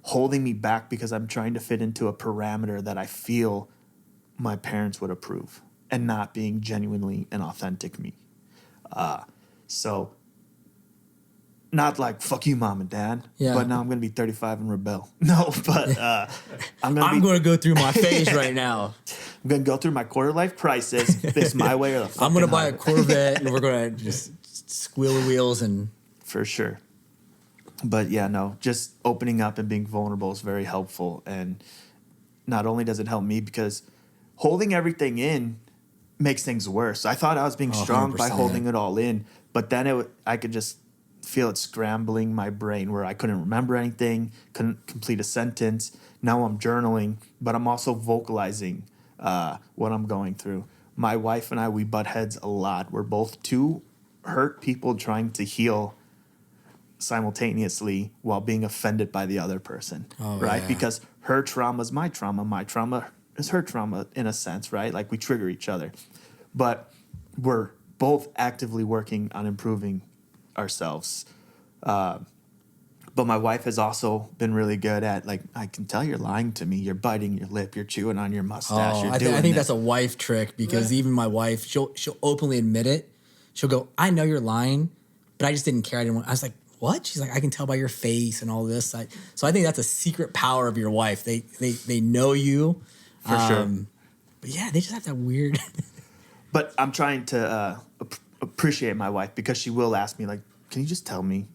holding me back, because I'm trying to fit into a parameter that I feel my parents would approve, and not being genuinely an authentic me. So not like, fuck you, mom and dad, but now I'm going to be 35 and rebel. No, but I'm going to go through my phase right now. I'm going to go through my quarter life crisis. It's my way or the fucking I'm going to buy a Corvette, and we're going to just squeal the wheels. And for sure. But yeah, no, just opening up and being vulnerable is very helpful. And not only does it help me, because holding everything in makes things worse. I thought I was being strong 100%. by holding it all in, but then I could just feel it scrambling my brain, where I couldn't remember anything, couldn't complete a sentence. Now I'm journaling, but I'm also vocalizing what I'm going through. My wife and I, we butt heads a lot. We're both two hurt people trying to heal simultaneously while being offended by the other person, right? Yeah. Because her trauma is my trauma is her trauma in a sense, right? Like, we trigger each other. But we're both actively working on improving ourselves. But my wife has also been really good at, like, I can tell you're lying to me. You're biting your lip. You're chewing on your mustache. I think that's a wife trick, because even my wife, she'll openly admit it. She'll go, I know you're lying, but I just didn't care. I was like, what? She's like, I can tell by your face and all this. So I think that's a secret power of your wife. They know you. For sure. But yeah, they just have that weird. But I'm trying to appreciate my wife, because she will ask me, like, can you just tell me?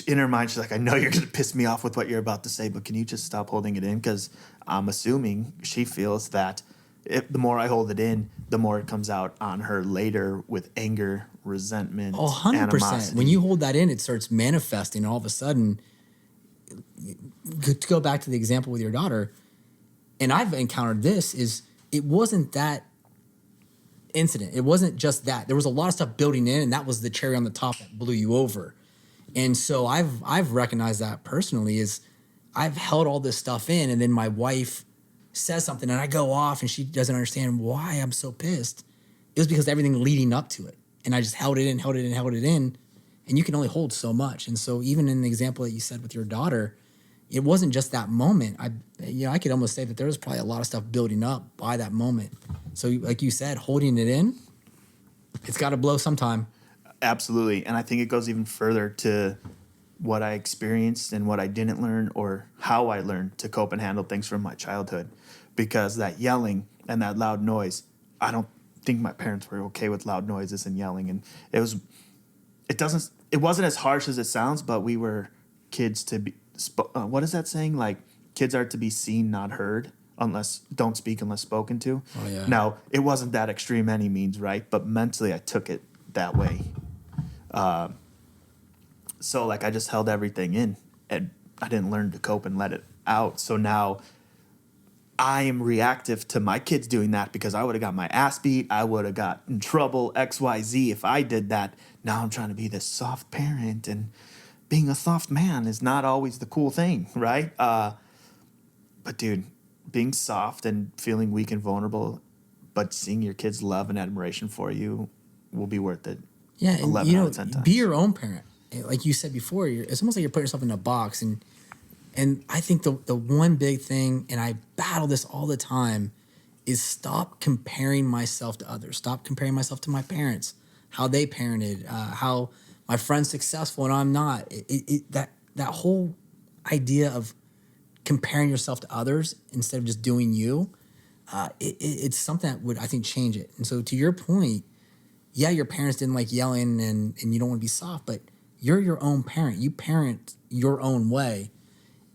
In her mind, she's like, I know you're going to piss me off with what you're about to say, but can you just stop holding it in? Because I'm assuming she feels that the more I hold it in, the more it comes out on her later with anger, resentment, 100%. animosity. When you hold that in, it starts manifesting. All of a sudden, to go back to the example with your daughter, and I've encountered this, is it wasn't that incident. It wasn't just that. There was a lot of stuff building in, and that was the cherry on the top that blew you over. And so I've recognized that personally, is I've held all this stuff in, and then my wife says something and I go off and she doesn't understand why I'm so pissed. It was because everything leading up to it. And I just held it in. And you can only hold so much. And so even in the example that you said with your daughter, it wasn't just that moment. I could almost say that there was probably a lot of stuff building up by that moment. So like you said, holding it in, it's got to blow sometime. Absolutely. And I think it goes even further to what I experienced and what I didn't learn, or how I learned to cope and handle things from my childhood. Because that yelling and that loud noise, I don't think my parents were okay with loud noises and yelling. And it wasn't as harsh as it sounds, but we were kids to be, what is that saying? Like, kids are to be seen, not heard, don't speak unless spoken to. Oh, yeah. Now, it wasn't that extreme any means, right? But mentally I took it that way. So like, I just held everything in, and I didn't learn to cope and let it out. So now I am reactive to my kids doing that because I would have got my ass beat. I would have got in trouble, XYZ, if I did that. Now I'm trying to be this soft parent, and being a soft man is not always the cool thing, right? But dude, being soft and feeling weak and vulnerable, but seeing your kids' love and admiration for you will be worth it. Yeah, and 11 out of 10 times. be your own parent. Like you said before, it's almost like you're putting yourself in a box. And I think the one big thing, and I battle this all the time, is stop comparing myself to others. Stop comparing myself to my parents, how they parented, how my friend's successful and I'm not. That whole idea of comparing yourself to others instead of just doing you, it's something that would, I think, change it. And so to your point, yeah, your parents didn't like yelling and you don't want to be soft, but you're your own parent. You parent your own way.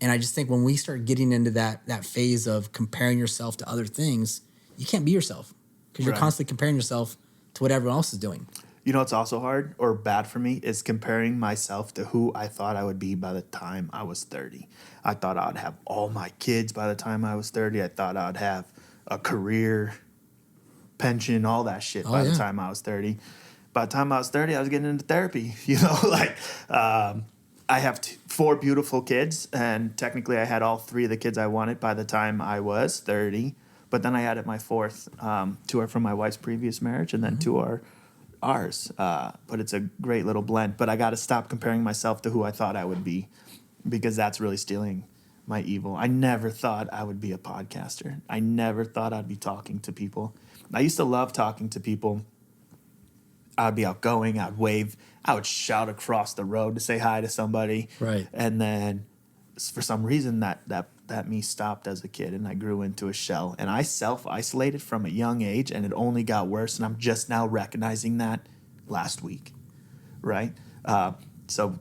And I just think when we start getting into that phase of comparing yourself to other things, you can't be yourself because you're constantly comparing yourself to what everyone else is doing. You know what's also hard or bad for me is comparing myself to who I thought I would be by the time I was 30. I thought I'd have all my kids by the time I was 30. I thought I'd have a career, pension, all that shit by the time I was 30. By the time I was 30, I was getting into therapy. I have 4 beautiful kids, and technically I had all 3 of the kids I wanted by the time I was 30. But then I added my 4th. 2 are from my wife's previous marriage, and then 2 are ours. But it's a great little blend. But I got to stop comparing myself to who I thought I would be, because that's really stealing my evil. I never thought I would be a podcaster. I never thought I'd be talking to people. I used to love talking to people. I'd be outgoing, I'd wave, I would shout across the road to say hi to somebody. Right. And then for some reason that me stopped as a kid, and I grew into a shell. And I self-isolated from a young age, and it only got worse, and I'm just now recognizing that last week, right? So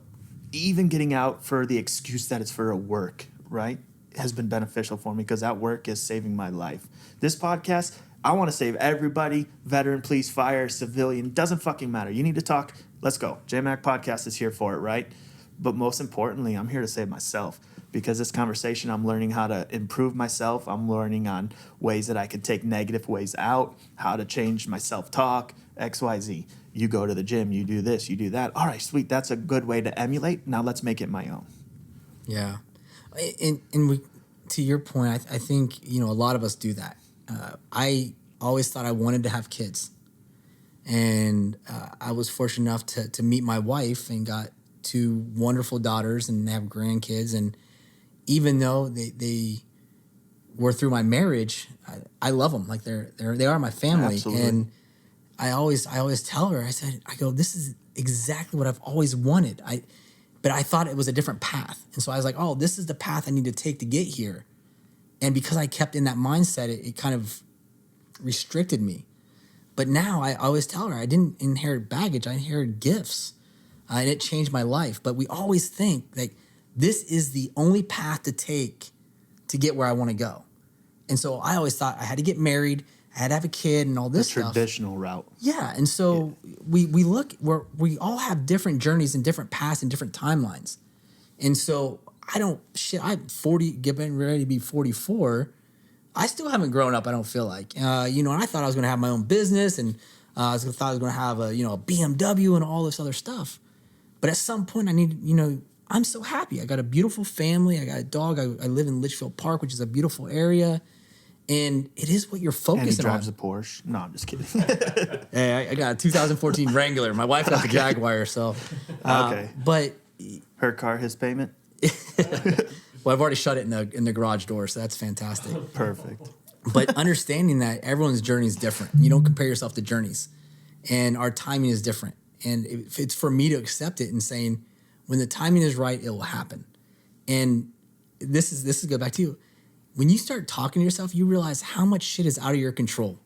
even getting out for the excuse that it's for a work, right, has been beneficial for me because that work is saving my life. This podcast, I want to save everybody, veteran, police, fire, civilian, doesn't fucking matter. You need to talk, let's go. JMach Podcast is here for it, right? But most importantly, I'm here to save myself, because this conversation, I'm learning how to improve myself. I'm learning on ways that I can take negative ways out, how to change my self-talk, XYZ. You go to the gym, you do this, you do that. All right, sweet, that's a good way to emulate. Now let's make it my own. Yeah. And to your point, I think, a lot of us do that. I always thought I wanted to have kids. And I was fortunate enough to meet my wife and got 2 wonderful daughters, and they have grandkids. And even though they were through my marriage, I love them. Like they are my family. Absolutely. And I always tell her, I go, this is exactly what I've always wanted. But I thought it was a different path. And so I was like, oh, this is the path I need to take to get here. And because I kept in that mindset, it kind of restricted me. But now I always tell her I didn't inherit baggage. I inherited gifts. And it changed my life. But we always think like this is the only path to take to get where I want to go. And so I always thought I had to get married, I had to have a kid and all this stuff. The traditional route. Yeah. And so we we all have different journeys and different paths and different timelines. And so I'm 40, getting ready to be 44. I still haven't grown up, I don't feel like. And I thought I was going to have my own business, and I thought I was going to have a BMW and all this other stuff. But at some point I need, I'm so happy. I got a beautiful family. I got a dog. I live in Litchfield Park, which is a beautiful area. And it is what you're focusing on. And he drives a Porsche. No, I'm just kidding. Hey, I got a 2014 Wrangler. My wife got the Jaguar, so. Okay. But. Her car, his payment? Well, I've already shut it in the garage door, so that's fantastic. Perfect. But understanding that everyone's journey is different. You don't compare yourself to journeys. And our timing is different. And it's for me to accept it and saying, when the timing is right, it will happen. And this is go back to you. When you start talking to yourself, you realize how much shit is out of your control.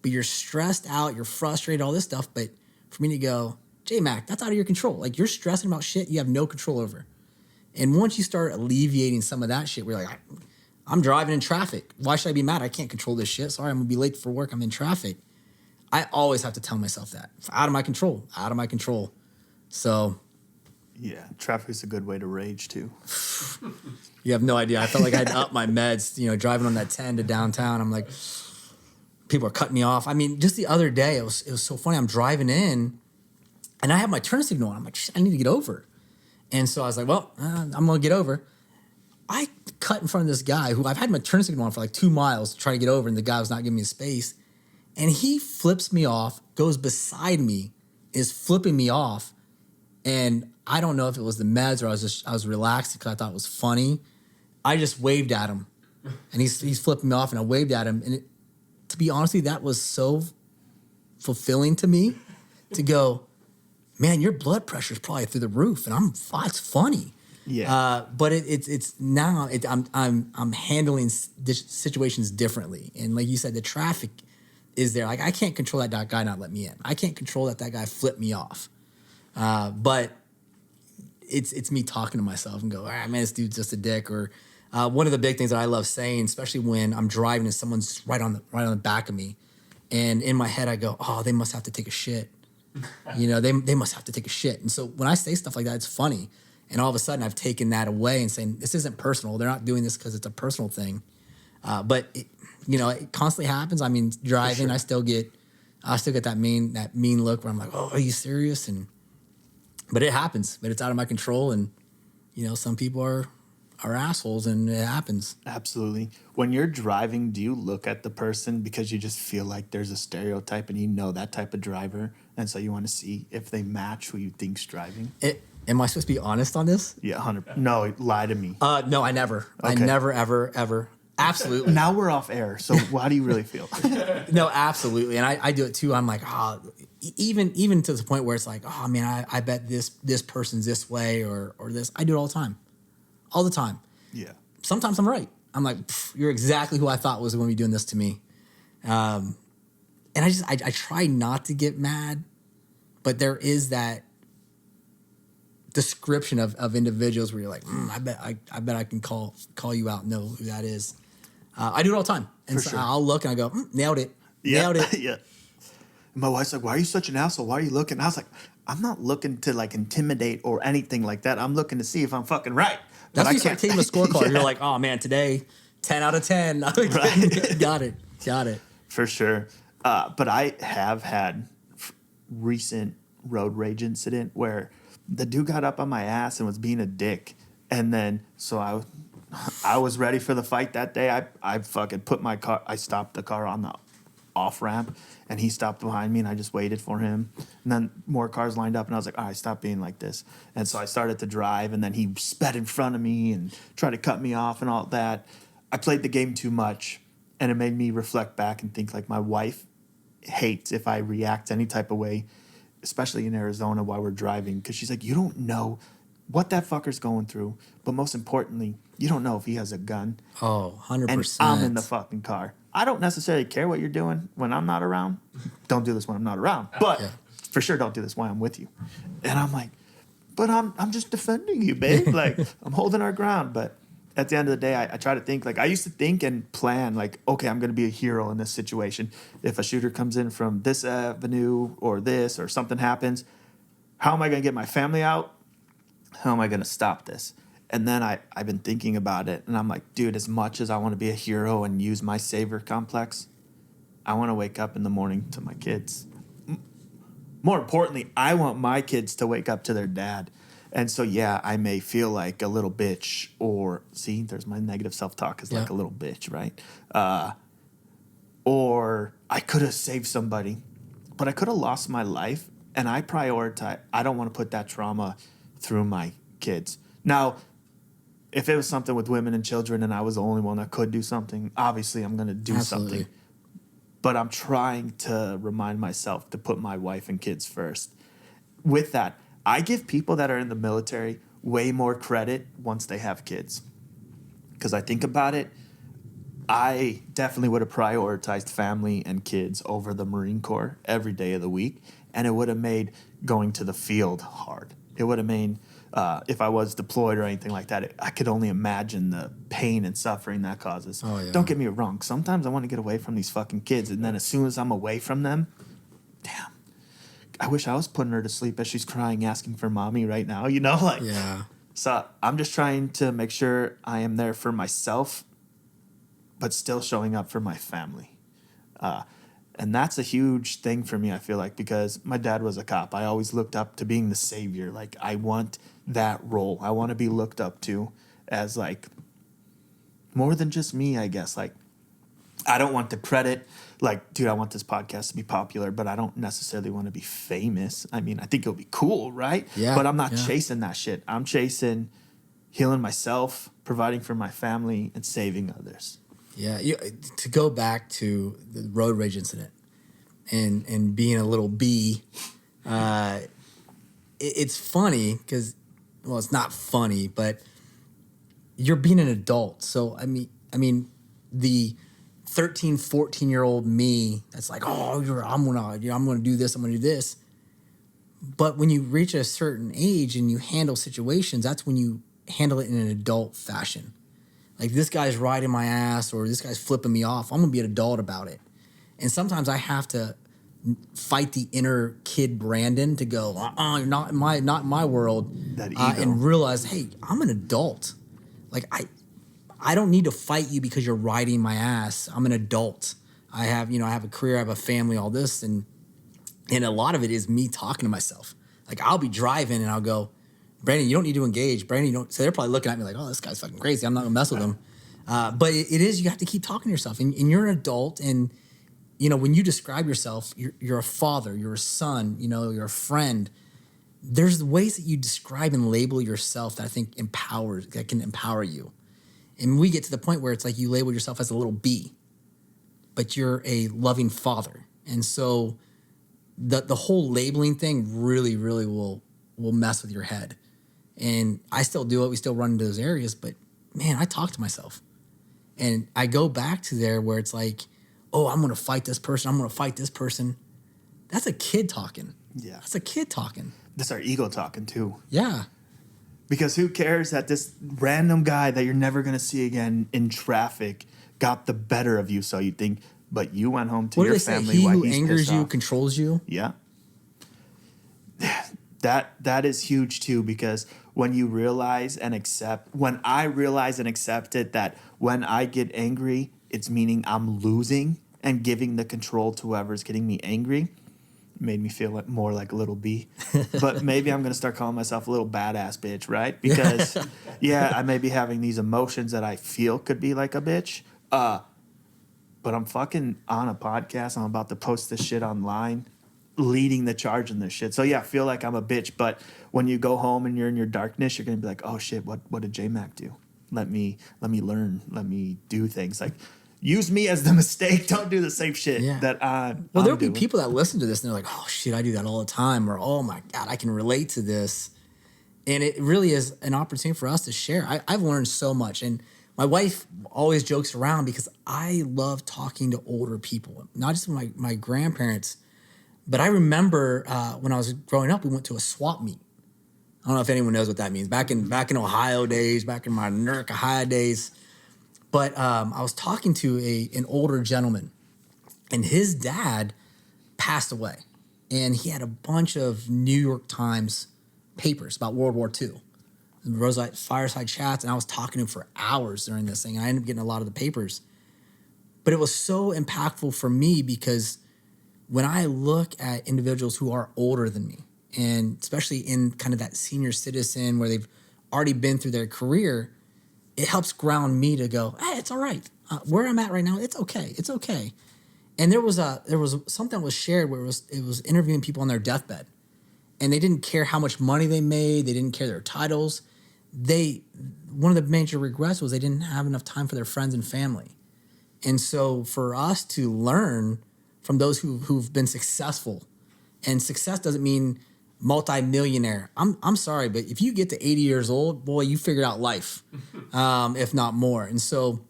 But you're stressed out, you're frustrated, all this stuff. But for me to go, JMach, that's out of your control. Like, you're stressing about shit you have no control over. And once you start alleviating some of that shit, we're like, I'm driving in traffic. Why should I be mad? I can't control this shit. Sorry, I'm going to be late for work. I'm in traffic. I always have to tell myself that. It's out of my control. Out of my control. So Yeah, traffic's a good way to rage too. You have no idea. I felt like I had to up my meds, driving on that 10 to downtown. I'm like, people are cutting me off. I mean, just the other day, it was so funny. I'm driving in, and I have my turn signal on. I'm like, shit, I need to get over. And so I was like, well, I'm going to get over. I cut in front of this guy who I've had my turn signal on for like 2 miles to try to get over, and the guy was not giving me space. And he flips me off, goes beside me, is flipping me off. And I don't know if it was the meds or I was relaxed because I thought it was funny. I just waved at him, and he's flipping me off, and I waved at him. And to be honest with you, that was so fulfilling to me to go, man, your blood pressure is probably through the roof, and it's funny. Yeah. But it's now I'm handling situations differently, and like you said, the traffic is there. Like I can't control that guy not let me in. I can't control that guy flipped me off. But it's me talking to myself and go, man, this dude's just a dick. Or one of the big things that I love saying, especially when I'm driving and someone's right on the back of me, and in my head I go, oh, they must have to take a shit. They must have to take a shit. And so when I say stuff like that, it's funny. And all of a sudden I've taken that away and saying, this isn't personal. They're not doing this because it's a personal thing. But it constantly happens. I mean, driving, sure. I still get that mean look where I'm like, oh, are you serious? But it happens, but it's out of my control. And, some people are assholes, and it happens. Absolutely. When you're driving, do you look at the person because you just feel like there's a stereotype and that type of driver, and so you want to see if they match who you think's driving? Am I supposed to be honest on this? Yeah, 100%. No, lie to me. No, I never. Okay. I never, ever, ever. Absolutely. Now we're off air, so how do you really feel? No, absolutely. And I do it too. I'm like, even to the point where it's like, oh man, I bet this person's this way or this. I do it all the time. All the time. Yeah. Sometimes I'm right. I'm like, you're exactly who I thought was going to be doing this to me. And I try not to get mad, but there is that description of individuals where you're like, I bet I can call you out and know who that is. I do it all the time. And so I'll look and I go, nailed it. Nailed it. Yeah. My wife's like, why are you such an asshole? Why are you looking? I was like, I'm not looking to like intimidate or anything like that. I'm looking to see if I'm fucking right. That's when you start taking the scorecard. Yeah. You're like, oh man, today, 10 out of 10. Right. Got it. For sure. But I have had recent road rage incident where the dude got up on my ass and was being a dick. And then, so I was ready for the fight that day. I fucking I stopped the car on the off ramp, and he stopped behind me, and I just waited for him. And then more cars lined up, and I was like, all right, stop being like this. And so I started to drive, and then he sped in front of me and tried to cut me off and all that. I played the game too much, and it made me reflect back and think like my wife hates if I react any type of way, especially in Arizona while we're driving, because she's like, you don't know what that fucker's going through, but most importantly, you don't know if he has a gun. Oh, 100%. And I'm in the fucking car. I don't necessarily care what you're doing when I'm not around. Don't do this when I'm not around. But for sure, don't do this when I'm with you. And I'm like, but I'm just defending you, babe. Like, I'm holding our ground. But at the end of the day, I try to think, like, I used to think and plan, like, okay, I'm going to be a hero in this situation. If a shooter comes in from this avenue or this or something happens, how am I going to get my family out? How am I going to stop this? And then I've been thinking about it, and I'm like, dude, as much as I want to be a hero and use my savior complex, I want to wake up in the morning to my kids. More importantly, I want my kids to wake up to their dad. And so, yeah, I may feel like a little bitch, or see, there's my negative self-talk is like a little bitch, right? Or I could have saved somebody, but I could have lost my life, and I don't want to put that trauma through my kids. Now, if it was something with women and children and I was the only one that could do something, obviously I'm going to do something. But I'm trying to remind myself to put my wife and kids first. With that, I give people that are in the military way more credit once they have kids. Because I think about it, I definitely would have prioritized family and kids over the Marine Corps every day of the week. And it would have made going to the field hard. It would have made... if I was deployed or anything like that, I could only imagine the pain and suffering that causes. Oh, yeah. Don't get me wrong. Sometimes I want to get away from these fucking kids, and then as soon as I'm away from them, damn, I wish I was putting her to sleep as she's crying, asking for mommy right now, you know? Like, Yeah. So I'm just trying to make sure I am there for myself, but still showing up for my family. And that's a huge thing for me, I feel like, because my dad was a cop. I always looked up to being the savior. Like, I want that role. I want to be looked up to as, like, more than just me, I guess. Like, I don't want the credit. Like, dude, I want this podcast to be popular, but I don't necessarily want to be famous. I mean, I think it'll be cool, right? Yeah. But I'm not chasing that shit. I'm chasing healing myself, providing for my family, and saving others. Yeah. To go back to the road rage incident and being a little bee, it's funny because, well, it's not funny, but you're being an adult. So, I mean, the 13, 14-year-old me that's like, oh, I'm gonna do this, I'm gonna do this. But when you reach a certain age and you handle situations, that's when you handle it in an adult fashion. Like, this guy's riding my ass or this guy's flipping me off. I'm gonna be an adult about it. And sometimes I have to fight the inner kid Brandon to go, you're not in my world. That ego. And realize, hey, I'm an adult. Like, I don't need to fight you because you're riding my ass. I'm an adult. I have a career, I have a family, all this. And a lot of it is me talking to myself. Like, I'll be driving and I'll go, Brandon, you don't need to engage. Brandon, you don't. So they're probably looking at me like, oh, this guy's fucking crazy. I'm not gonna mess with him. But it is, you have to keep talking to yourself. And you're an adult. And, when you describe yourself, you're a father, you're a son, you're a friend. There's ways that you describe and label yourself that I think can empower you. And we get to the point where it's like you label yourself as a little bee, but you're a loving father. And so the whole labeling thing really, really will mess with your head. And I still do it. We still run into those areas, but man, I talk to myself. And I go back to there where it's like, oh, I'm going to fight this person. I'm going to fight this person. That's a kid talking. Yeah. That's a kid talking. That's our ego talking too. Yeah. Because who cares that this random guy that you're never going to see again in traffic got the better of you, so you think, but you went home to What your do they family say? He while who he's angers pissed you off. controls you. Yeah. That is huge too, because when I realize and accept it, that when I get angry, it's meaning I'm losing and giving the control to whoever's getting me angry. Made me feel more like a little bee. But maybe I'm going to start calling myself a little badass bitch, right? Because, I may be having these emotions that I feel could be like a bitch. But I'm fucking on a podcast. I'm about to post this shit online, leading the charge in this shit. So, I feel like I'm a bitch. But when you go home and you're in your darkness, you're going to be like, oh, shit, what did JMach do? Let me learn. Let me do things. Like, use me as the mistake. Don't do the same shit that I'm there'll doing. be people that listen to this and they're like, oh, shit, I do that all the time. Or, oh, my God, I can relate to this. And it really is an opportunity for us to share. I've learned so much. And my wife always jokes around because I love talking to older people, not just my grandparents. But I remember when I was growing up, we went to a swap meet. I don't know if anyone knows what that means. Back in Ohio days, back in my Newark, Ohio days. But I was talking to an older gentleman, and his dad passed away. And he had a bunch of New York Times papers about World War II. Rosite fireside chats, and I was talking to him for hours during this thing. And I ended up getting a lot of the papers. But it was so impactful for me because when I look at individuals who are older than me, and especially in kind of that senior citizen where they've already been through their career, it helps ground me to go, hey, it's all right. Where I'm at right now, it's okay. It's okay. And there was something that was shared where it was interviewing people on their deathbed, and they didn't care how much money they made. They didn't care their titles. One of the major regrets was they didn't have enough time for their friends and family. And so for us to learn from those who've been successful, and success doesn't mean multi-millionaire. I'm sorry, but if you get to 80 years old, boy, you figured out life, if not more. And so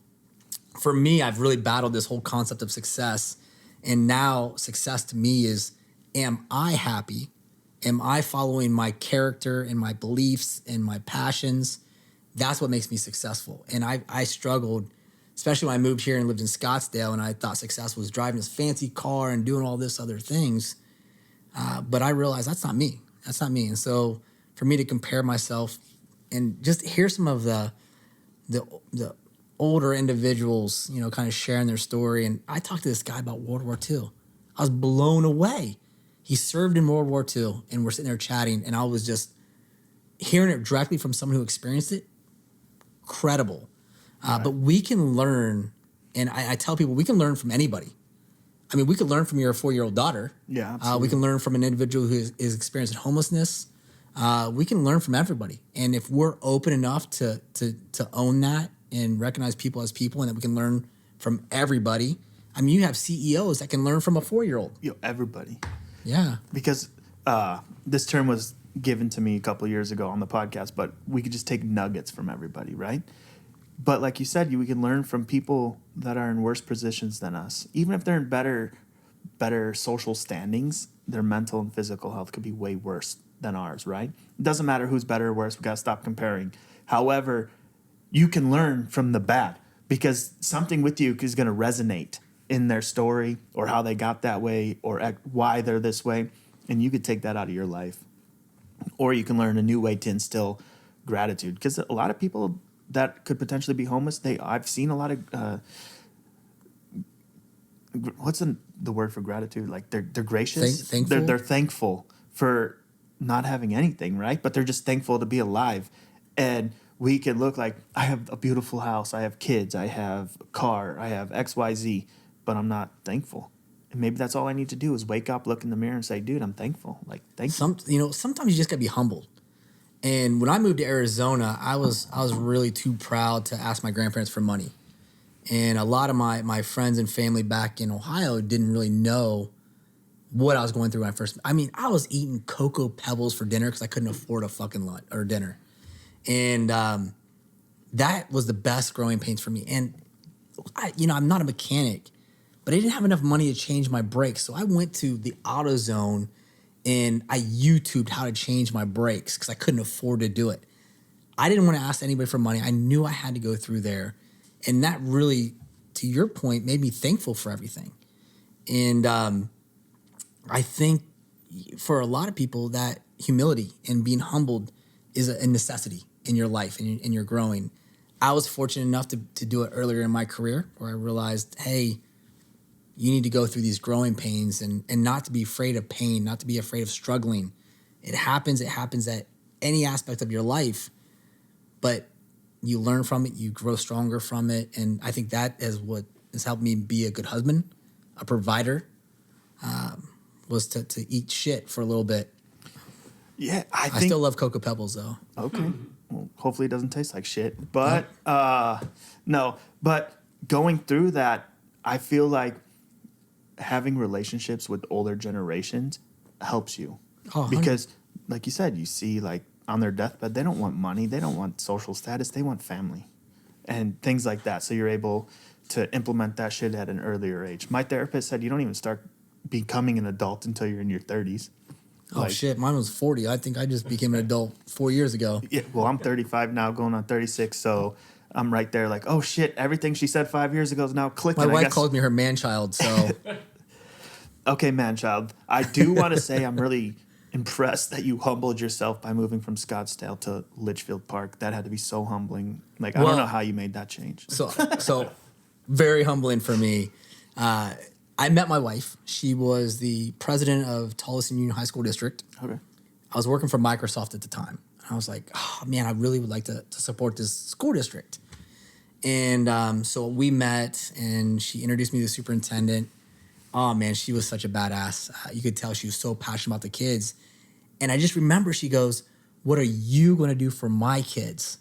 for me, I've really battled this whole concept of success. And now success to me is, am I happy? Am I following my character and my beliefs and my passions? That's what makes me successful. And I struggled, especially when I moved here and lived in Scottsdale, and I thought success was driving this fancy car and doing all this other things. But I realized that's not me. That's not me. And so for me to compare myself and just hear some of the older individuals, kind of sharing their story. And I talked to this guy about World War II. I was blown away. He served in World War II, and we're sitting there chatting, and I was just hearing it directly from someone who experienced it. Incredible. But we can learn, and I tell people, we can learn from anybody. I mean, we could learn from your 4-year-old daughter. Yeah, absolutely. We can learn from an individual who is experiencing homelessness. We can learn from everybody. And if we're open enough to own that and recognize people as people and that we can learn from everybody. I mean, you have CEOs that can learn from a 4-year-old. Everybody. Yeah. Because this term was given to me a couple of years ago on the podcast, but we could just take nuggets from everybody, right? But like you said, we can learn from people that are in worse positions than us. Even if they're in better social standings, their mental and physical health could be way worse than ours, right? It doesn't matter who's better or worse. We got to stop comparing. However, you can learn from the bad because something with you is going to resonate in their story or how they got that way or why they're this way. And you could take that out of your life. Or you can learn a new way to instill gratitude. Because a lot of people that could potentially be homeless, I've seen a lot of what's the word for gratitude? Like they're gracious. Thankful? They're thankful for not having anything, right? But they're just thankful to be alive. And we can look like, I have a beautiful house, I have kids, I have a car, I have XYZ, but I'm not thankful. And maybe that's all I need to do is wake up, look in the mirror, and say, dude, I'm thankful. Like, thank you. Sometimes you just gotta be humbled. And when I moved to Arizona, I was really too proud to ask my grandparents for money. And a lot of my friends and family back in Ohio didn't really know what I was going through when I first. I mean, I was eating Cocoa Pebbles for dinner because I couldn't afford a fucking lunch or dinner. And that was the best growing pains for me. And I'm not a mechanic, but I didn't have enough money to change my brakes. So I went to the AutoZone and I YouTubed how to change my brakes because I couldn't afford to do it. I didn't want to ask anybody for money. I knew I had to go through there. And that really, to your point, made me thankful for everything. And I think for a lot of people, that humility and being humbled is a necessity in your life and you're growing. I was fortunate enough to do it earlier in my career where I realized, hey, you need to go through these growing pains and not to be afraid of pain, not to be afraid of struggling. It happens at any aspect of your life, but you learn from it, you grow stronger from it. And I think that is what has helped me be a good husband, a provider, was to eat shit for a little bit. Yeah, I still love Cocoa Pebbles though. Okay. Well, hopefully it doesn't taste like shit. But no, but going through that, I feel like having relationships with older generations helps you. Oh, because like you said, you see like on their deathbed, they don't want money, they don't want social status, they want family and things like that. So you're able to implement that shit at an earlier age. My therapist said you don't even start becoming an adult until you're in your 30s. Oh, shit. Mine was 40. I think I just became an adult 4 years ago. Yeah, well, I'm 35 now, going on 36, so I'm right there like, oh, shit, everything she said 5 years ago is now clicking. My wife calls me her man-child, so... Okay, man-child. I do want to say I'm really impressed that you humbled yourself by moving from Scottsdale to Litchfield Park. That had to be so humbling. Like, I don't know how you made that change. So very humbling for me. I met my wife. She was the president of Tolleson Union High School District. Okay. I was working for Microsoft at the time. I was like, oh, man, I really would like to support this school district. And so we met, and she introduced me to the superintendent. Oh, man, she was such a badass. You could tell she was so passionate about the kids. And I just remember she goes, what are you going to do for my kids?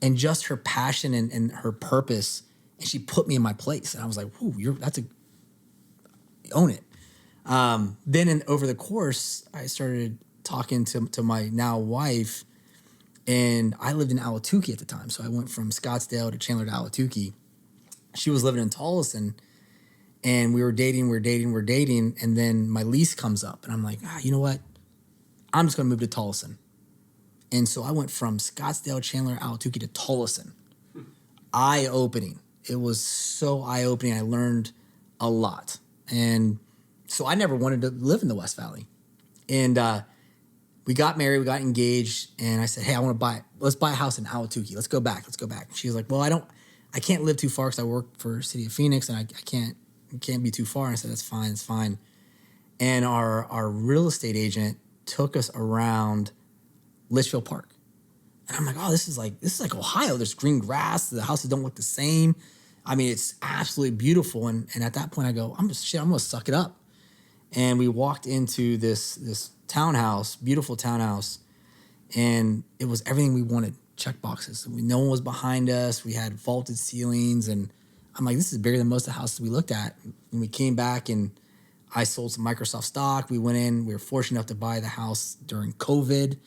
And just her passion and her purpose. And she put me in my place. And I was like, ooh, own it. Then over the course, I started talking to my now wife, and I lived in Ahwatukee at the time. So I went from Scottsdale to Chandler to Ahwatukee. She was living in Tolleson, and we were dating. And then my lease comes up, and I'm like, you know what? I'm just going to move to Tolleson. And so I went from Scottsdale, Chandler, Ahwatukee to Tolleson. Eye-opening. It was so eye-opening. I learned a lot. And so I never wanted to live in the West Valley. And we got married, we got engaged, and I said, hey, let's buy a house in Ahwatukee. Let's go back. And she was like, well, I can't live too far because I work for City of Phoenix, and I can't be too far. And I said, that's fine, it's fine. And our real estate agent took us around Litchfield Park. And I'm like, oh, this is like Ohio. There's green grass. The houses don't look the same. I mean, it's absolutely beautiful. And at that point I go, I'm gonna suck it up. And we walked into this townhouse, beautiful townhouse, and it was everything we wanted. Check boxes. No one was behind us. We had vaulted ceilings, and I'm like, this is bigger than most of the houses we looked at. And we came back, and I sold some Microsoft stock. We went in. We were fortunate enough to buy the house during COVID.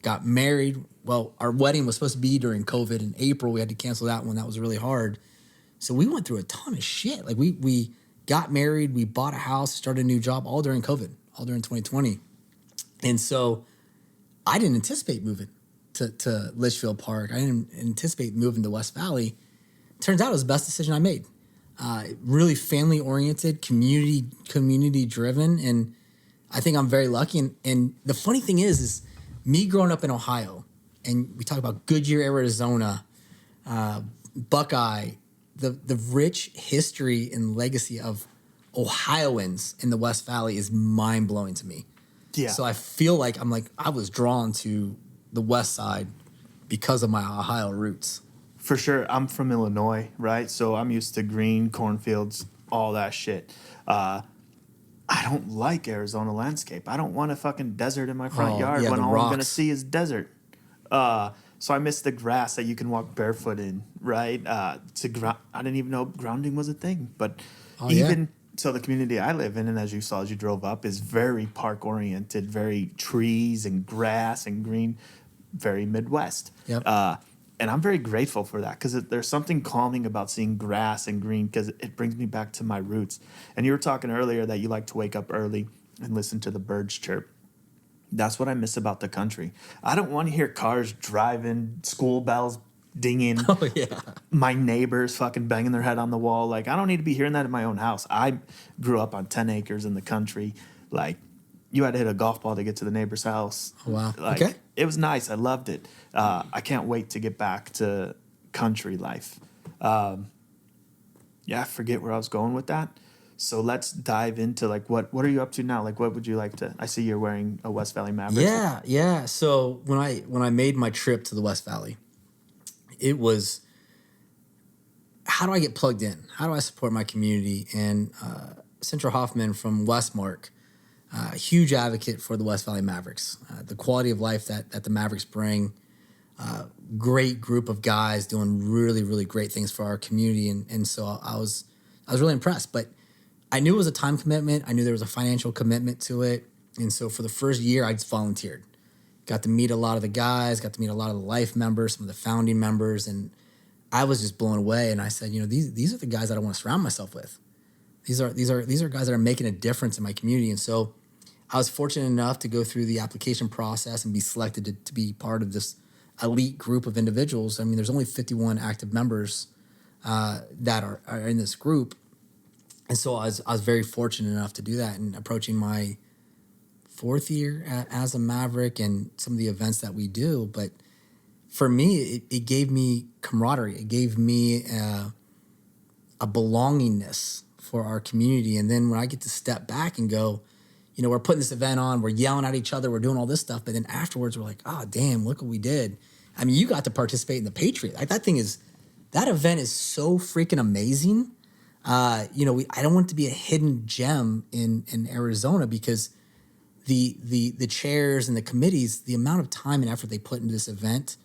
Got married. Well, our wedding was supposed to be during COVID in April. We had to cancel that one. That was really hard. So we went through a ton of shit. Like we got married. We bought a house. Started a new job. All during COVID. All during 2020. And so I didn't anticipate moving to Litchfield Park. I didn't anticipate moving to West Valley. Turns out it was the best decision I made. Really family-oriented, community-driven, and I think I'm very lucky. And the funny thing is me growing up in Ohio, and we talk about Goodyear, Arizona, Buckeye, the rich history and legacy of Ohioans in the West Valley is mind-blowing to me. Yeah. So I feel like I was drawn to the West Side because of my Ohio roots. For sure. I'm from Illinois, right? So I'm used to green, cornfields, all that shit. I don't like Arizona landscape. I don't want a fucking desert in my front yard when all I'm going to see is desert. So I miss the grass that you can walk barefoot in, right? I didn't even know grounding was a thing. But so the community I live in, and as you saw as you drove up, is very park-oriented, very trees and grass and green, very Midwest. Yep. And I'm very grateful for that because there's something calming about seeing grass and green because it brings me back to my roots. And you were talking earlier that you like to wake up early and listen to the birds chirp. That's what I miss about the country. I don't want to hear cars driving, school bells dinging, my neighbors fucking banging their head on the wall. Like, I don't need to be hearing that in my own house. I grew up on 10 acres in the country. Like, you had to hit a golf ball to get to the neighbor's house. Oh, wow. Like, okay. It was nice. I loved it. I can't wait to get back to country life. I forget where I was going with that. So let's dive into, like, what are you up to now? Like, what would you like to... I see you're wearing a West Valley Mavericks. Yeah. So when I made my trip to the West Valley, it was, how do I get plugged in? How do I support my community? And Central Hoffman from Westmark, huge advocate for the West Valley Mavericks. The quality of life that the Mavericks bring, great group of guys doing really, really great things for our community. And so I was really impressed. But I knew it was a time commitment. I knew there was a financial commitment to it. And so for the first year, I just volunteered. Got to meet a lot of the guys, got to meet a lot of the life members, some of the founding members, and I was just blown away. And I said, these are the guys that I want to surround myself with. These are guys that are making a difference in my community. And so I was fortunate enough to go through the application process and be selected to be part of this elite group of individuals. I mean, there's only 51 active members that are in this group. And so I was very fortunate enough to do that, and approaching my 4th year as a Maverick and some of the events that we do. But for me, it gave me camaraderie. It gave me a belongingness for our community. And then when I get to step back and go, we're putting this event on, we're yelling at each other, we're doing all this stuff. But then afterwards, we're like, oh, damn, look what we did. I mean, you got to participate in the Patriot. Like, that event is so freaking amazing. I don't want it to be a hidden gem in Arizona, because the chairs and the committees, the amount of time and effort they put into this event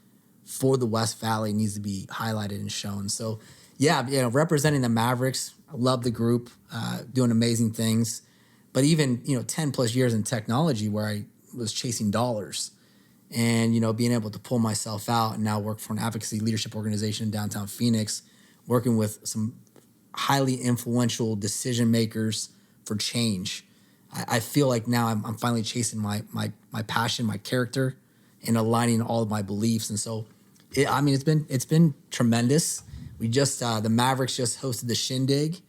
for the West Valley needs to be highlighted and shown. So, representing the Mavericks, I love the group, doing amazing things. But even, 10 plus years in technology where I was chasing dollars and, being able to pull myself out and now work for an advocacy leadership organization in downtown Phoenix, working with some highly influential decision makers for change. I feel like now I'm finally chasing my passion, my character, and aligning all of my beliefs. And so, it's been tremendous. We just the Mavericks just hosted the Shindig,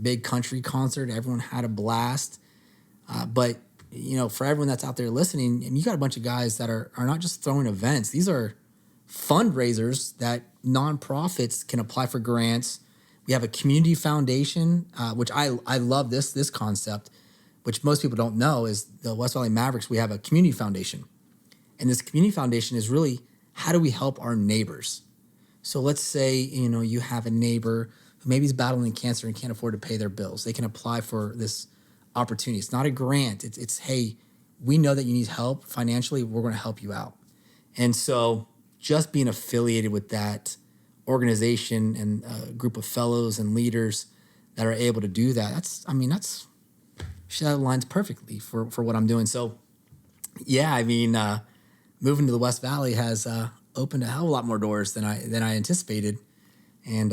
big country concert. Everyone had a blast. But for everyone that's out there listening, and you got a bunch of guys that are not just throwing events. These are fundraisers that nonprofits can apply for grants. We have a community foundation, which I love this concept, which most people don't know is the West Valley Mavericks. We have a community foundation. And this community foundation is really, how do we help our neighbors? So let's say, you have a neighbor who maybe is battling cancer and can't afford to pay their bills. They can apply for this opportunity. It's not a grant. It's hey, we know that you need help financially. We're going to help you out. And so just being affiliated with that organization and a group of fellows and leaders that are able to do that, that aligns perfectly for what I'm doing. So yeah, moving to the West Valley has opened a hell of a lot more doors than I anticipated, and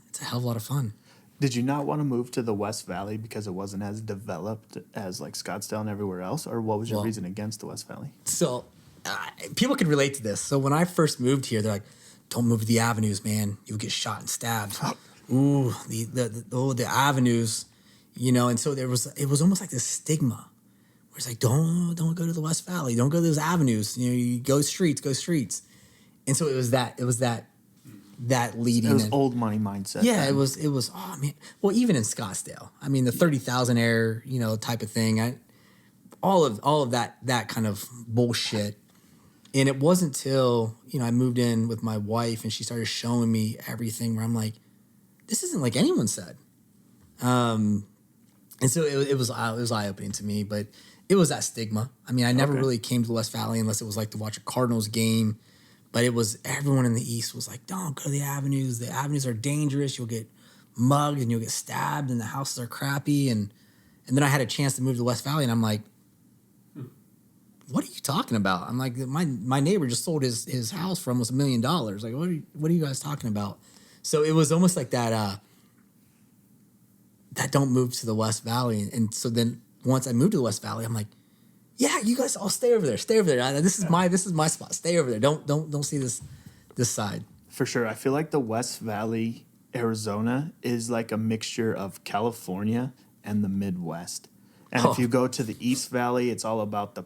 it's a hell of a lot of fun. Did you not want to move to the West Valley because it wasn't as developed as like Scottsdale and everywhere else, or what was your reason against the West Valley? So people can relate to this. So when I first moved here, they're like, "Don't move to the avenues, man. You'll get shot and stabbed." Ooh, the avenues, And so it was almost like this stigma. It's like, don't go to the West Valley. Don't go to those avenues. You go streets. And so it was that leading. It was old money mindset. Yeah, it was, oh man. Well, even in Scottsdale, the 30,000 air, type of thing. All of that kind of bullshit. And it wasn't till, I moved in with my wife and she started showing me everything where I'm like, this isn't like anyone said. And so it was eye-opening to me, but it was that stigma. I never really came to the West Valley unless it was like to watch a Cardinals game, but it was everyone in the East was like, don't go to the avenues. The avenues are dangerous. You'll get mugged and you'll get stabbed and the houses are crappy. And then I had a chance to move to the West Valley and I'm like, what are you talking about? I'm like, my neighbor just sold his house for almost $1 million. Like, what are you guys talking about? So it was almost like that don't move to the West Valley. And so then once I moved to the West Valley, I'm like, yeah, you guys all stay over there. This is my spot. Stay over there. Don't see this side. For sure. I feel like the West Valley, Arizona is like a mixture of California and the Midwest. And if you go to the East Valley, it's all about the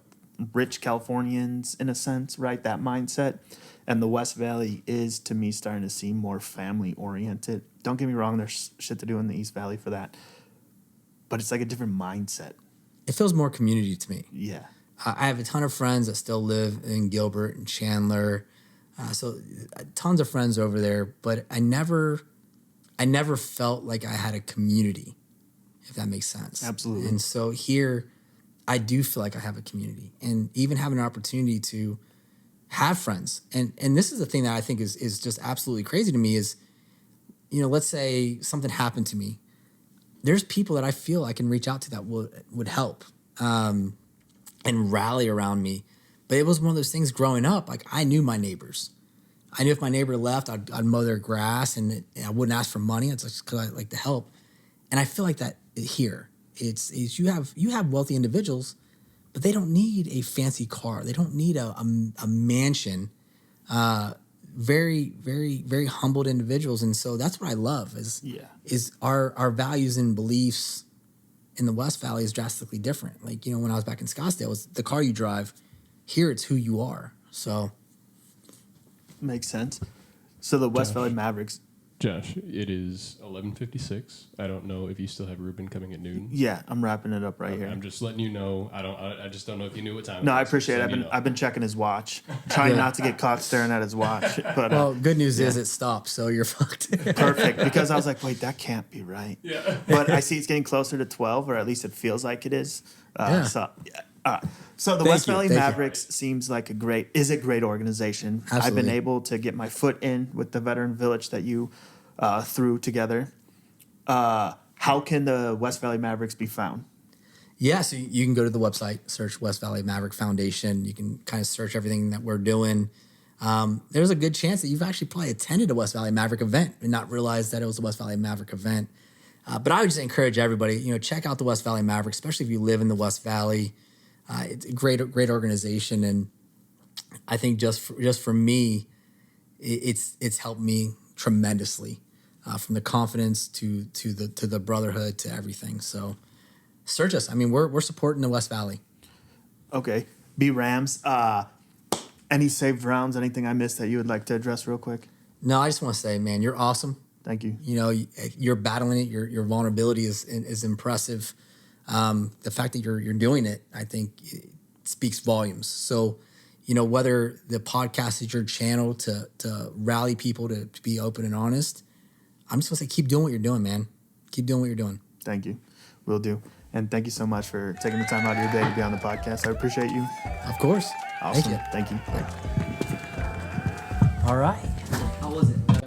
rich Californians in a sense, right? That mindset. And the West Valley is, to me, starting to seem more family-oriented. Don't get me wrong, there's shit to do in the East Valley for that. But it's like a different mindset. It feels more community to me. Yeah. I have a ton of friends that still live in Gilbert and Chandler. So tons of friends over there. But I never felt like I had a community, if that makes sense. Absolutely. And so here, I do feel like I have a community. And even having an opportunity to have friends. And this is the thing that I think is just absolutely crazy to me is, let's say something happened to me. There's people that I feel I can reach out to that would help and rally around me. But it was one of those things growing up, like I knew my neighbors. I knew if my neighbor left, I'd mow their grass and I wouldn't ask for money. It's just because I like to help. And I feel like that here. It's you have wealthy individuals, but they don't need a fancy car. They don't need a mansion. Very, very, very humbled individuals. And so that's what I love is our values and beliefs in the West Valley is drastically different. Like, when I was back in Scottsdale, it's the car you drive. Here, it's who you are. So. Makes sense. So the West Valley Mavericks. Josh, it is 11:56. I don't know if you still have Ruben coming at noon. Yeah, I'm wrapping it up here. I'm just letting you know. I just don't know if you knew what time. No, I appreciate it. I've been checking his watch, trying not to get caught staring at his watch. But well, good news is it stopped, so you're fucked. Perfect, because I was like, wait, that can't be right. Yeah. But I see it's getting closer to 12, or at least it feels like it is. So the West Valley Mavericks seems like a great organization. Absolutely. I've been able to get my foot in with the Veteran Village that you threw together. How can the West Valley Mavericks be found? Yeah, so you can go to the website, search West Valley Maverick Foundation. You can kind of search everything that we're doing. There's a good chance that you've actually probably attended a West Valley Maverick event and not realized that it was a West Valley Maverick event. But I would just encourage everybody, check out the West Valley Maverick, especially if you live in the West Valley. It's a great organization, and I think just for me, it's helped me tremendously, from the confidence to the brotherhood to everything. So search us. We're supporting the West Valley. Okay. B. Rams. Any saved rounds? Anything I missed that you would like to address real quick? No, I just want to say, man, you're awesome. Thank you. You know, you're battling it. Your vulnerability is impressive. The fact that you're doing it, I think, it speaks volumes. So, you know, whether the podcast is your channel to rally people to be open and honest, I'm just gonna say, keep doing what you're doing, man. Keep doing what you're doing. Thank you. Will do. And thank you so much for taking the time out of your day to be on the podcast. I appreciate you. Of course. Awesome. Thank you. Thank you. All right. How was it?